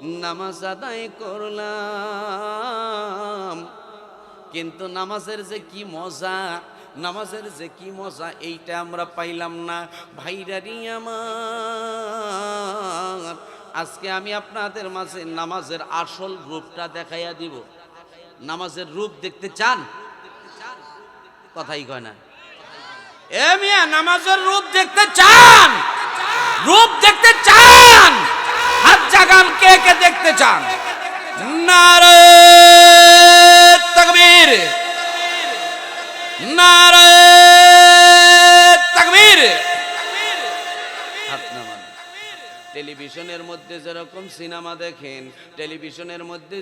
নামাজ আদায় করলাম, কিন্তু নামাজের যে কি মজা, নামাজের যে কি মজা এইটা আমরা পাইলাম না। ভাইরারি আমার, আজকে আমি আপনাদের মাঝে নামাজের আসল রূপটা দেখাইয়া দিব। নামাজের রূপ দেখতে চান? কথাই কয় না। এ মিয়া, নামাজের রূপ দেখতে চান? রূপ দেখতে চান? হাত জাগান, কে কে দেখতে চান? নারে তাকবীর, নারে তাকবীর। হাত নামান। টেলিভিশনের মধ্যে যেরকম সিনেমা দেখেন, টেলিভিশনের মধ্যে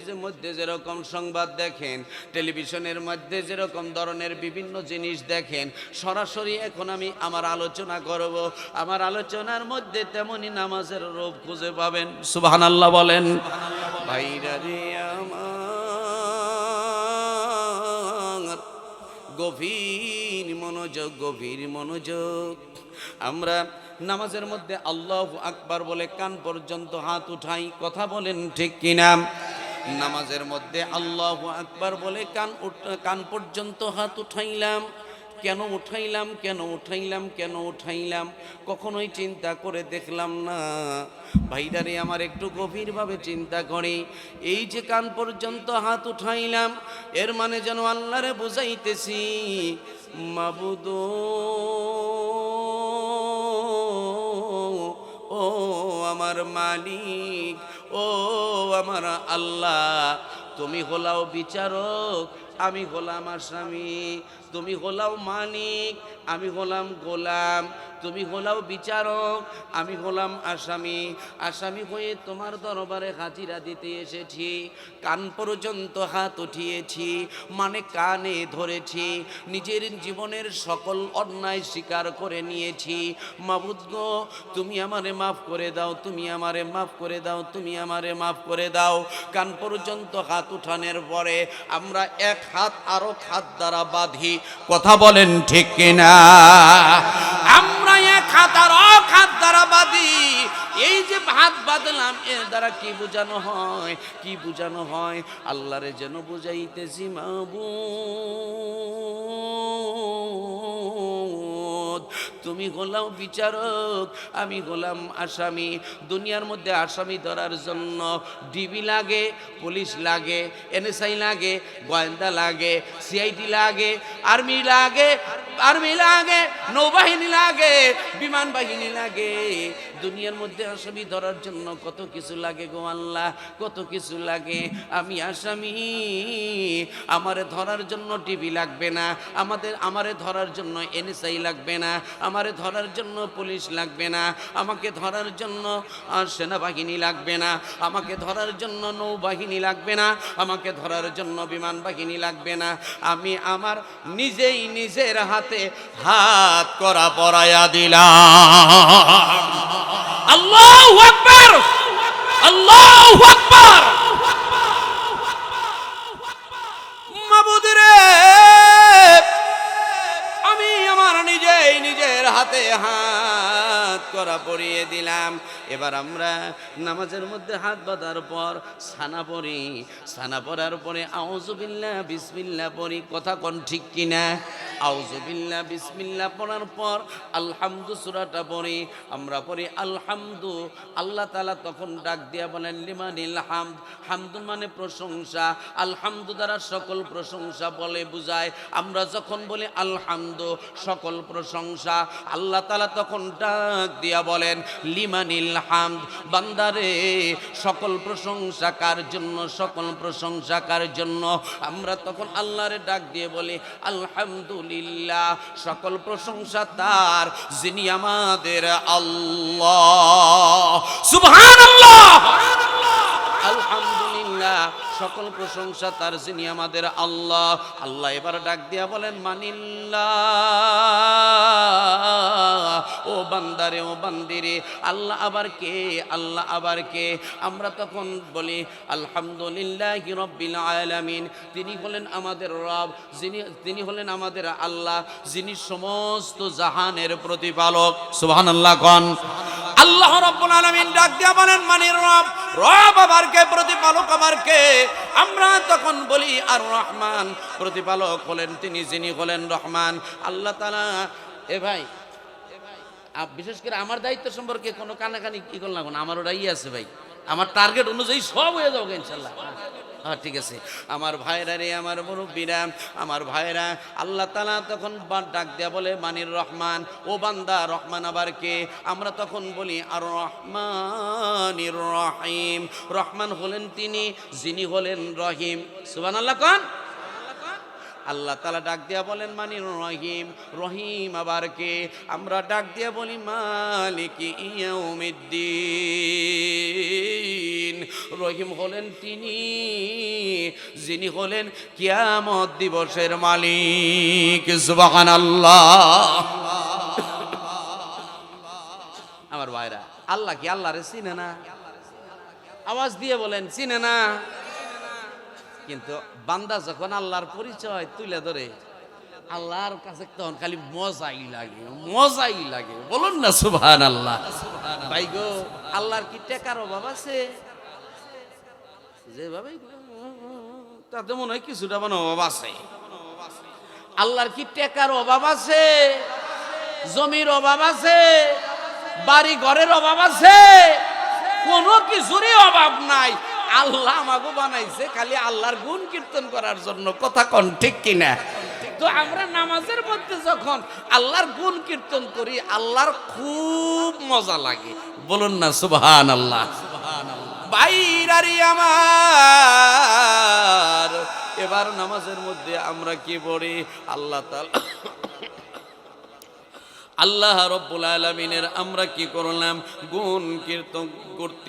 যেরকম সংবাদ দেখেন, টেলিভিশনের মধ্যে যেরকম ধরনের বিভিন্ন জিনিস দেখেন, সরাসরি এখন আমি আমার আলোচনা করব। আমার আলোচনার মধ্যে তেমনি নামাজের রূপ খুঁজে পাবেন। সুবহানাল্লাহ বলেন। ভাইরা রে আমার, গভীর মনোযোগ, গভীর মনোযোগ। আমরা নামাজের মধ্যে আল্লাহু আকবার বলে কান পর্যন্ত হাত উঠাই, কথা বলেন ঠিক কিনা? নামাজের মধ্যে আল্লাহু আকবার বলে কান পর্যন্ত হাত উঠাইলাম। কেন উঠাইলাম, কেন উঠাইলাম, কেন উঠাইলাম? কখনোই চিন্তা করে দেখলাম না। ভাইরারে আমার, একটু গভীরভাবে চিন্তা করি। এই যে কান পর্যন্ত হাত উঠাইলাম, এর মানে যেন আল্লাহরে বুঝাইতেছি, মাবুদ ও আমার মালিক, ও আমার আল্লাহ, তুমি হলাও বিচারক, আমি হলাম আসামি। তুমি হলাও মালিক, আমি হলাম গোলাম। তুমি হলাও বিচারক, আমি হলাম আসামি। আসামি হয়ে তোমার দরবারে হাজিরা দিতে এসেছি। কান পর্যন্ত হাত উঠিয়েছি, মানে কানে ধরেছি। নিজের জীবনের সকল অন্যায় স্বীকার করে নিয়েছি। মাবুদ গো, তুমি আমারে মাফ করে দাও, তুমি আমারে মাফ করে দাও, তুমি আমারে মাফ করে দাও। কান পর্যন্ত হাত উঠানোর পরে আমরা এক হাত আরো হাত দ্বারা বাঁধি, কথা বলেন ঠিক কিনা? আমরা এক হাত আরো হাত দ্বারা বাঁধি। এই যে হাত বাঁধলাম, এর দ্বারা কি বোঝানো হয়? কি বোঝানো হয়? আল্লাহরে যেন বুঝাইতেছি, মাবুদ তুমি হলাও বিচারক, আমি হলাম আসামি। দুনিয়ার মধ্যে আসামি ধরার জন্য ডিবি লাগে, পুলিশ লাগে, এনএসআই লাগে, গোয়েন্দা লাগে, সিআইডি লাগে, আর্মি লাগে, নৌবাহিনী লাগে, বিমান বাহিনী লাগে। দুনিয়ার মধ্যে আসামি ধরার জন্য কত কিছু লাগে গো আল্লাহ, কত কিছু লাগে। আমি আসামি, আমারে ধরার জন্য টিভি লাগবে না, আমারে ধরার জন্য এনএসআই লাগবে না, আমারে ধরার জন্য পুলিশ লাগবে না, আমাকে ধরার জন্য সেনাবাহিনী লাগবে না, আমাকে ধরার জন্য নৌবাহিনী লাগবে না, আমাকে ধরার জন্য বিমান বাহিনী লাগবে না। আমি আমার নিজেই নিজের হাতে হাত করা পরায়া দিলাম। আল্লাহু আকবার, আল্লাহু আকবার। মাবুদ রে, আমি আমার নিজেই নিজের হাতে হাত করা পরিয়ে দিলাম। এবার আমরা নামাজের মধ্যে হাত বাঁধার পর সানা পড়ি, সানা পড়ার পরে আউযু বিল্লাহ বিসমিল্লাহ পড়ি, কথা কোন ঠিক কিনা? আউযু বিল্লাহ বিসমিল্লাহ পড়ার পর আলহামদু সূরাটা পড়ি। আমরা পড়ি আলহামদু। আল্লাহ তাআলা তখন ডাক দিয়া বলেন লিমানিল হামদ। হামদুন মানে প্রশংসা, আলহামদু দ্বারা সকল প্রশংসা বলে বুঝায়। আমরা যখন বলি আলহামদু সকল প্রশংসা, আল্লাহ তাআলা তখন ডাক দিয়া বলেন লিমানিল হামদ, বান্দারে সকল প্রশংসা কার জন্য, সকল প্রশংসা কার জন্য? আমরা তখন আল্লাহরে ডাক দিয়ে বলি আলহামদুলিল্লাহ, সকল প্রশংসা তার যিনি আমাদের আল্লাহ। সুবহানাল্লাহ। আলহামদুলিল্লাহ, সকল প্রশংসা তার যিনি আমাদের আল্লাহ। আল্লাহ এবার ডাক দিয়া বলেন মানিল্লাহ, ও বান্দারে, ও বান্দিরে, আল্লাহ আবার কে? আল্লাহ আবার কে? আমরা তখন বলি আলহামদুলিল্লাহি রাব্বিল আলামিন, তিনি হলেন আমাদের রব, তিনি হলেন আমাদের আল্লাহ, যিনি সমস্ত জাহানের প্রতিপালক। সুবহানাল্লাহ কোন? আল্লাহ রাব্বুল আলামিন ডাক দিয়া বলেন মানির রব, রব আবার কে, প্রতিপালক আবার কে? আমরা তখন বলি আর রহমান। প্রতিপালক হলেন তিনি, যিনি হলেন রহমান, আল্লাহ তাআলা। এ ভাই, বিশেষ করে আমার দায়িত্ব সম্পর্কে কোনো কানাকানি কি করলাম না, আমার ওটাই আছে ভাই, আমার টার্গেট অনুযায়ী সব হয়ে যাবে ইনশাল্লাহ। হ্যাঁ ঠিক আছে। আমার ভাইরা রে, আমার মুরব্বীরা, আমার ভাইরা, আল্লাহ তাআলা তখন ডাক দেয়া বলে মানির রহমান, ও বান্দা রহমান আবার কে? আমরা তখন বলি আর রহমানির রহিম। রহমান হলেন তিনি, যিনি হলেন রহিম। সুবহানাল্লাহ কোন? আল্লাহ তাআলা ডাক দিয়া বলেন মানির রহিম। রহিম আবার কে? আমরা ডাক দিয়া বলি মালিকি ইয়াউমিদ্দিন। রহিম হলেন তিনি, যিনি হলেন কিয়ামত দিবসের মালিক। সুবহানাল্লাহ। আমার ভাইরা, আল্লাহ কি আল্লাহরে চিনে না? আওয়াজ দিয়ে বলেন চিনে না? কিন্তু বান্দা যখন আল্লাহর পরিচয় তুলে ধরে, আল্লাহর কাছে তখন খালি মজাই লাগে, মজাই লাগে। বলুন না সুবহানাল্লাহ। ভাই গো, আল্লাহর কি টাকার অভাব আছে? যেভাবে তাতে মনে হয় কিছুটা মানে অভাব আছে। আল্লাহর কি টাকার অভাব আছে? জমির অভাব আছে? বাড়ি ঘরের অভাব আছে? কোনো কিছুরই অভাব নাই। আল্লাহ আমাকে বানাইছে খালি আল্লাহর গুণ কীর্তন করার জন্য। কথা কোন ঠিক কিনা? তো আমরা নামাজের মধ্যে যখন আল্লাহর গুণ কীর্তন করি, আল্লাহর খুব মজা লাগে। বলুন না সুবহানাল্লাহ। ভাইরারি আমার, এবার নামাজের মধ্যে আমরা কি পড়ি? আল্লাহ তাআলা, আল্লাহ রব্বুল আলামিনের আমরা কি করলাম? গুণ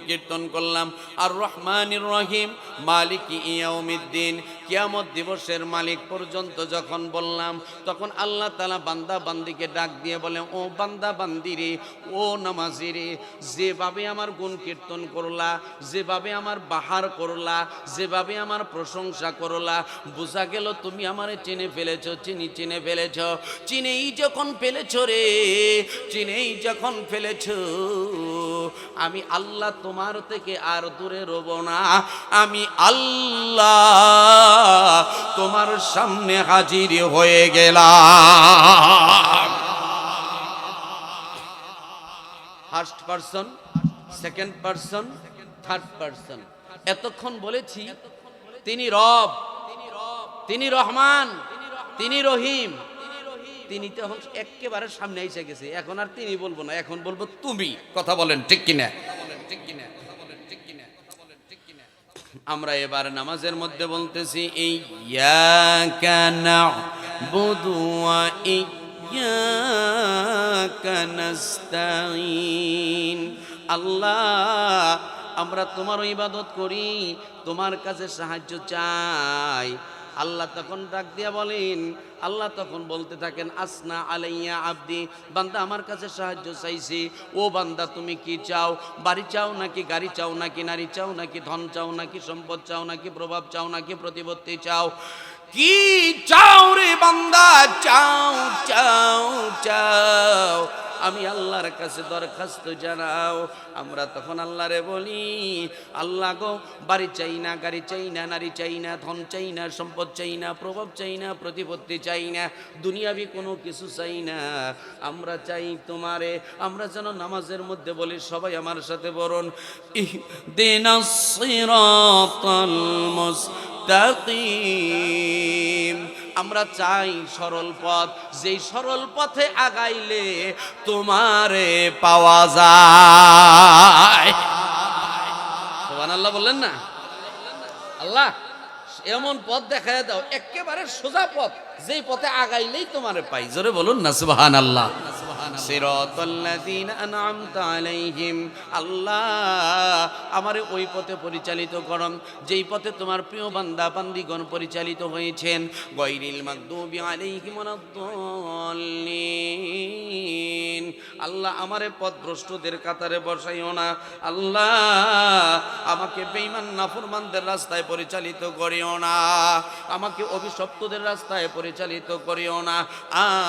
কীর্তন করলাম। আর রহমানির রহিম, মালিকি ইয়াউমিদ্দিন, কিয়ামত দিবসের মালিক পর্যন্ত যখন বললাম, তখন আল্লাহ তাআলা বান্দা বান্দিকে ডাক দিয়ে বলে, ও বান্দা বান্দিরে, ও নামাজিরে, যেভাবে আমার গুণ কীর্তন করলা, যেভাবে আমার বাহার করলা, যেভাবে আমার প্রশংসা করলা, বোঝা গেল তুমি আমারে চিনে ফেলেছ। চিনে ফেলেছ। চিনেই যখন ফেলেছ রে, চিনেই যখন ফেলেছ, আমি আল্লাহ তোমার থেকে আর দূরে রব না। আমি আল্লাহ তোমার সামনে হাজির হয়ে গেলাম। First person, second person, third person. এতক্ষণ বলেছি তিনি রব, তিনি রহমান, তিনি রহিম। তিনি তো এখন একেবারে সামনে এসে গেছে। এখন আর তিনি বলবো না, এখন বলবো তুমি। কথা বলেন ঠিক কিনা? আমরা এবার নামাজের মধ্যে বলতেছি ইয়্যাকা না'বুদু ওয়া ইয়্যাকা নাস্তাঈন। আল্লাহ, আমরা তোমার ইবাদত করি, তোমার কাছে সাহায্য চাই। আল্লাহ তখন ডাক দিয়া বলেন, আল্লাহ তখন বলতে থাকেন আসনা আলাইয়া আবদি, বান্দা আমার কাছে সাহায্য চাইছি। ও বান্দা তুমি কি চাও? বাড়ি চাও নাকি গাড়ি চাও নাকি নারী চাও নাকি ধন চাও নাকি সম্পদ চাও নাকি প্রভাব চাও নাকি প্রতিপত্তি চাও? কি চাও রে বান্দা? চাও চাও চাও, আমি আল্লাহর কাছে দরখাস্ত জানাও। আমরা তখন আল্লাহরে বলি, আল্লাহ গো, বাড়ি চাই না, গাড়ি চাই না, নারী চাই না, ধন চাই না, সম্পদ চাই না, প্রভাব চাই না, প্রতিপত্তি চাই না, দুনিয়াবি কোনো কিছু চাই না। আমরা চাই তোমারে। আমরা যেন নামাজের মধ্যে বলি, সবাই আমার সাথে বলুন, ইহদিনাস সিরাতাল মুস্তাকিম। আমরা চাই সরল পথ, যেই সরল পথে আগাইলে তোমারে পাওয়া যায়। সুবহানাল্লাহ বললেন না? আল্লাহ এমন পথ দেখায় দাও, একেবারে সোজা পথ, যেই পথে আগাইলেই তোমারে পাই। জোরে বলুন না সুবহানাল্লাহ। সিরাতাল্লাযীনা আন'আমতা আলাইহিম। আল্লাহ আমারে ওই পথে পরিচালিত করুন যেই পথে তোমার প্রিয় বান্দা বান্দিগণ পরিচালিত হয়েছেন। গায়রিল মাগদুবি আলাইহিম ওয়ালাদ-দাল্লিন। আল্লাহ আমারে পথভ্রষ্টদের কাতারে বসাইও না, আল্লাহ আমাকে বেঈমান নাফরমানদের রাস্তায় পরিচালিত করিও না, আমাকে অভিশপ্তদের রাস্তায় পরিচালিত করিও না,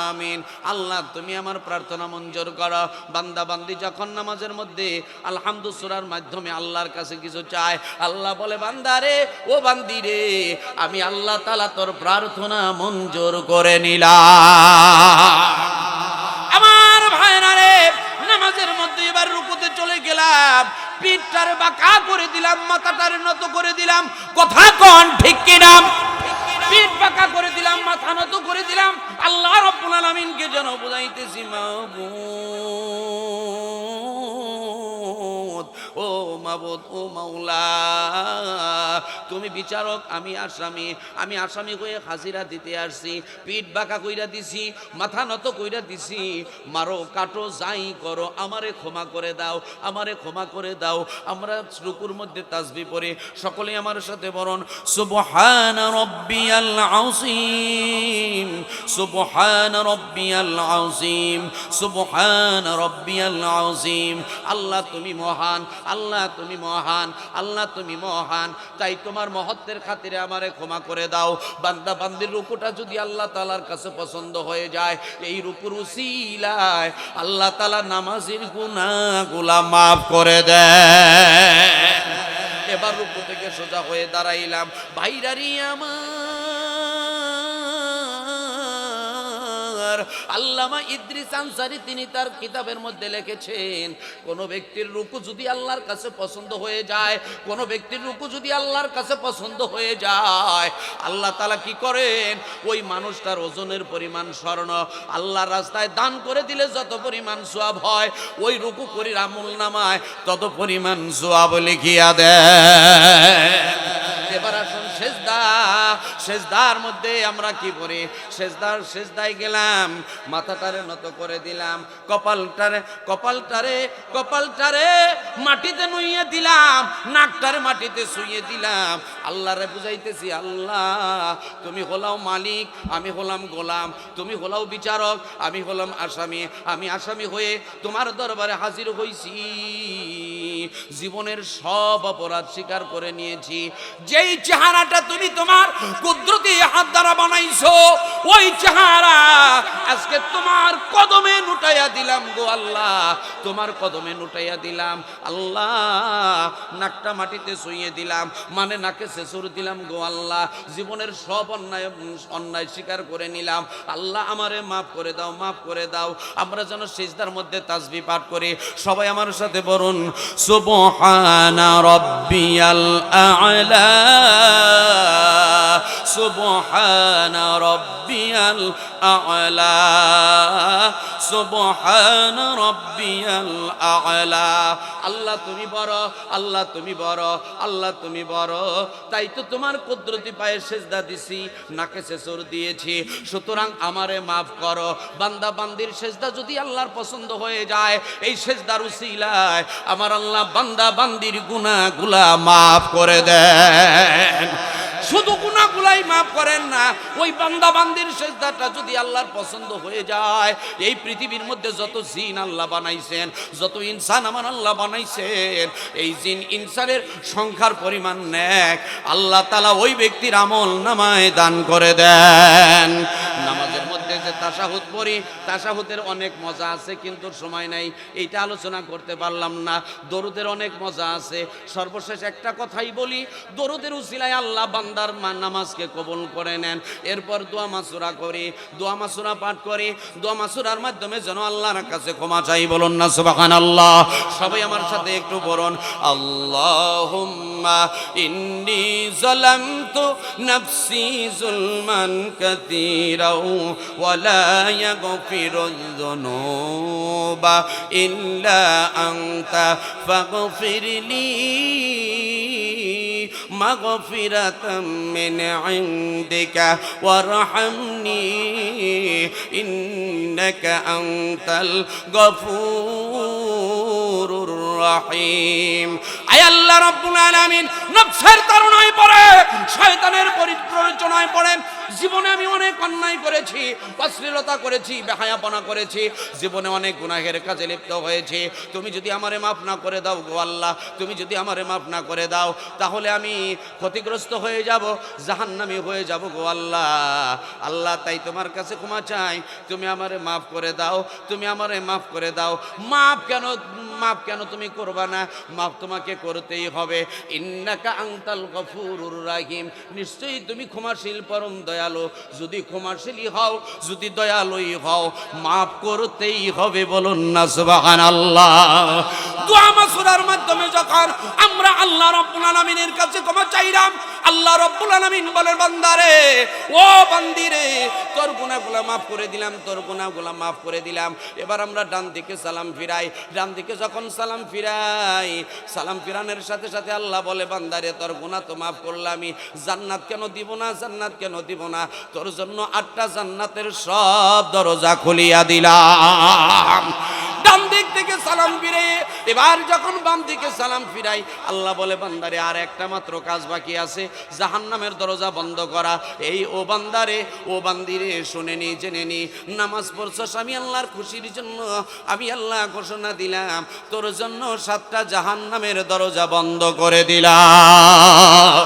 আমিন। আল্লাহ তুমি আমার প্রার্থনা মঞ্জুর করো। বান্দা বান্দি যখন নামাজের মধ্যে আলহামদু সূরার মাধ্যমে আল্লাহর কাছে কিছু চায়, আল্লাহ বলে বান্দারে ও বান্দি রে, আমি আল্লাহ তাআলা তোর প্রার্থনা মঞ্জুর করে নিলাম। আমার ভাইরা রে, নামাজের মধ্যে এবার রুকুতে চলে গেলাম, পিঠটারে বাঁকা করে দিলাম, মাথাটারে নত করে দিলাম, কথা কোন ঠিক কিনা? পিঠ বাঁকা করে দিলাম, মাথা নত করে দিলাম, আল্লাহ রাব্বুল আলামিনকে যেন বুঝাইতেছি মাবুদ, ও মাবুদ, ও মাওলা, তুমি বিচারক, আমি আসামি, আমি আসামি হয়ে হাজিরা দিতে আসছি, পিঠ বাঁকা কইরা দিছি, মাথা নত কইরা দিছি, মারো কাটো যাই করো, আমারে ক্ষমা করে দাও, আমারে ক্ষমা করে দাও। আমরা রুকুর মধ্যে তাসবিহ পড়ি, সকলে আমার সাথে বলুন সুবহান রাব্বিয়াল আযীম, সুবহান রাব্বিয়াল আযীম, সুবহান রাব্বিয়াল আযীম। আল্লাহ তুমি মহান, আল্লাহ তুমি মহান, আল্লাহ তুমি মহান, তাই তোমার মহত্বের খাতিরে আমারে ক্ষমা করে দাও। বান্দা বান্দির রুকুটা যদি আল্লাহ তাআলার কাছে পছন্দ হয়ে যায়, এই রুকুর উসিলায় আল্লাহ তাআলা নামাজের গুনাহগুলা মাফ করে দেয়। এবার রুকু থেকে সোজা হয়ে দাঁড়াইলাম। ভাইরারি আমার, আল্লামা ইদ্রিস আনসারী তিনি তার কিতাবের মধ্যে লিখেছেন, কোন ব্যক্তির রুকু যদি আল্লাহর কাছে পছন্দ হয়ে যায়, কোন ব্যক্তির রুকু যদি আল্লাহর কাছে পছন্দ হয়ে যায়, আল্লাহ তাআলা কি করেন, ওই মানুষটার ওজনের পরিমাণ স্বর্ণ আল্লাহর রাস্তায় দান করে দিলে যত পরিমাণ সওয়াব হয়, ওই রুকু করির আমলনামায় তত পরিমাণ সওয়াব লিখিয়া দেয়। এবার আসুন সেজদা, সেজদার মধ্যে আমরা কি করি, সেজদায় গেলাম, মাথাটারে নত করে দিলাম, কপালটারে মাটিতে নুইয়ে দিলাম, নাকটারে মাটিতে শুইয়ে দিলাম। আল্লাহরে বুঝাইতেছি, আল্লাহ তুমি হলাও মালিক, আমি হলাম গোলাম, তুমি হলাও বিচারক, আমি হলাম আসামি, আমি আসামি হয়ে তোমার দরবারে হাজির হইছি, জীবনের সব অপরাধ স্বীকার করে নিয়েছি। যেই চেহারাটা তুমি তোমার কুদরতি হাত দ্বারা বানাইছো, ওই চেহারা আজকে তোমার কদমে নুটাইয়া দিলাম গো আল্লাহ, তোমার কদমে নুটাইয়া দিলাম আল্লাহ। নাকটা মাটিতে শুইয়ে দিলাম, মানে নাকে সেসুর দিলাম গো আল্লাহ। জীবনের সব অন্যায় স্বীকার করে নিলাম আল্লাহ, আমারে মাফ করে দাও, মাফ করে দাও। আমরা যেন সিজদার মধ্যে তাসবিহ পাঠ করি, সবাই আমার সাথে বলুন সুবহানা রাব্বিয়াল আ'লা, সুবহানা রাব্বিয়াল আ'লা, সুবহানা রাব্বিয়াল আ'লা। আল্লাহ তুমি বড়, আল্লাহ তুমি বড়, আল্লাহ তুমি বড়, তাই তো তোমার কুদরতি পায়ে সিজদা দিছি, নাকে সেসর দিয়েছি, সুতরাং আমারে মাফ করো। বান্দা বান্দির সিজদা যদি আল্লাহর পছন্দ হয়ে যায়, এই সিজদার উসিলায় আমার আল্লাহ বান্দা বান্দির গুনাহগুলা মাফ করে দেন। শুধু গুনাহগুলাই মাফ করেন না, ওই বান্দা বান্দির সিজদাটা যদি আল্লাহর পছন্দ হয়ে যায়, এই পৃথিবীর মধ্যে যত জিন আল্লাহ বানাইছেন, যত ইনসান আমার আল্লাহ বানাইছেন, এই জিন ইনসানের সংখ্যার পরিমাণ নেক আল্লাহ তাআলা ওই ব্যক্তির আমল নামায় দান করে দেন। নামাজের মধ্যে যে তাশাহুদ পড়ি, তাশাহুদের অনেক মজা আছে, কিন্তু সময় নাই, এইটা আলোচনা করতে পারলাম না। দরুদের অনেক মজা আছে, সর্বশেষ একটা কথাই বলি, দরুদের উসিলায় আল্লাহ বান্দার নামাজকে কবুল করে নেন। এরপর দোয়া মাসুরা করি, দোয়া মাসুরা পাঠ করি, দোয়া মাসুরার মাধ্যমে যেন আল্লাহর কাছে ক্ষমা চাই, বলুন না সুবহানাল্লাহ। সবাই আমার সাথে একটু বলুন আল্লাহুম্মা ইন্নী যালামতু নাফসি যুলমান কাসীরা ওয়া লা ইয়াগফিরুয যুনুবা ইল্লা আনতা ফাগফিরলি মাগফিরাতাম মিন ইনদিকা ওয়ারহামনি ইন্নাকা আনতাল গফুরুর রহিম। আয় আল্লাহ রাব্বুল আলামিন নফসের তাড়নায় পড়ে, শয়তানের পরিপ্ররোচনায় পড়ে জীবনে আমি অনেক অন্যায় করেছি, অশ্লীলতা করেছি, বেহায়াপনা করেছি, জীবনে অনেক গুনাহের কাজে লিপ্ত হয়েছি। তুমি যদি আমারে মাফ না করে দাও গো আল্লাহ, তুমি যদি আমারে মাফ না করে দাও, তাহলে আমি ক্ষতিগ্রস্ত হয়ে যাব, জাহান্নামী হয়ে যাব গো আল্লাহ। আল্লাহ তাই তোমার কাছে ক্ষমা চাই, তুমি আমারে মাফ করে দাও, তুমি আমারে মাফ করে দাও। মাফ কেন তুমি করবা না? মাফ তোমাকে করতেই হবে। ইন্নাকা আনতাল গফুরুর রাহিম, নিশ্চয়ই তুমি ক্ষমাশীল পরম দয়ালু। যদি ক্ষমাশীলই হও, যদি দয়ালুই হও, মাফ করতেই হবে। বলুন না সুবহানাল্লাহ। দোয়া মাসুরার মাধ্যমে যখন আমরা আল্লাহ রাব্বুল আলামিনের কাছে ক্ষমা চাইলাম, আল্লাহ রাব্বুল আলামিন বলে বান্দারে, ও বান্দিরে, তোর গুনাহগুলো মাফ করে দিলাম, তোর গুনাহগুলো মাফ করে দিলাম। এবার আমরা ডান দিকে সালাম ফিরাই। ডান দিকে যখন সালাম ফিরাই, সালাম ফিরানোর সাথে সাথে আল্লাহ বলে বান্দারে, তোর গুনাহ তো মাফ করলামই, জান্নাত কেন দিব না, জান্নাত কেন দিব না? তোর জন্য 8টা জান্নাতের সব দরজা খুলিয়া দিলাম। ডান দিক থেকে সালাম ফিরে এবার যখন বাম দিকে সালাম ফিরাই, আল্লাহ বলে বান্দারে, আর একটা মাত্র কাজ বাকি আছে, জাহান্নামের দরজা বন্ধ করা। এই ও বান্দারে, ও বান্দিরে, শুনে নি, জেনে নি, নামাজ পড়ছস আমি আল্লাহর খুশির জন্য, আমি আল্লাহ ঘোষণা দিলাম তোর জন্য 7টা জাহান্নামের দরজা বন্ধ করে দিলাম।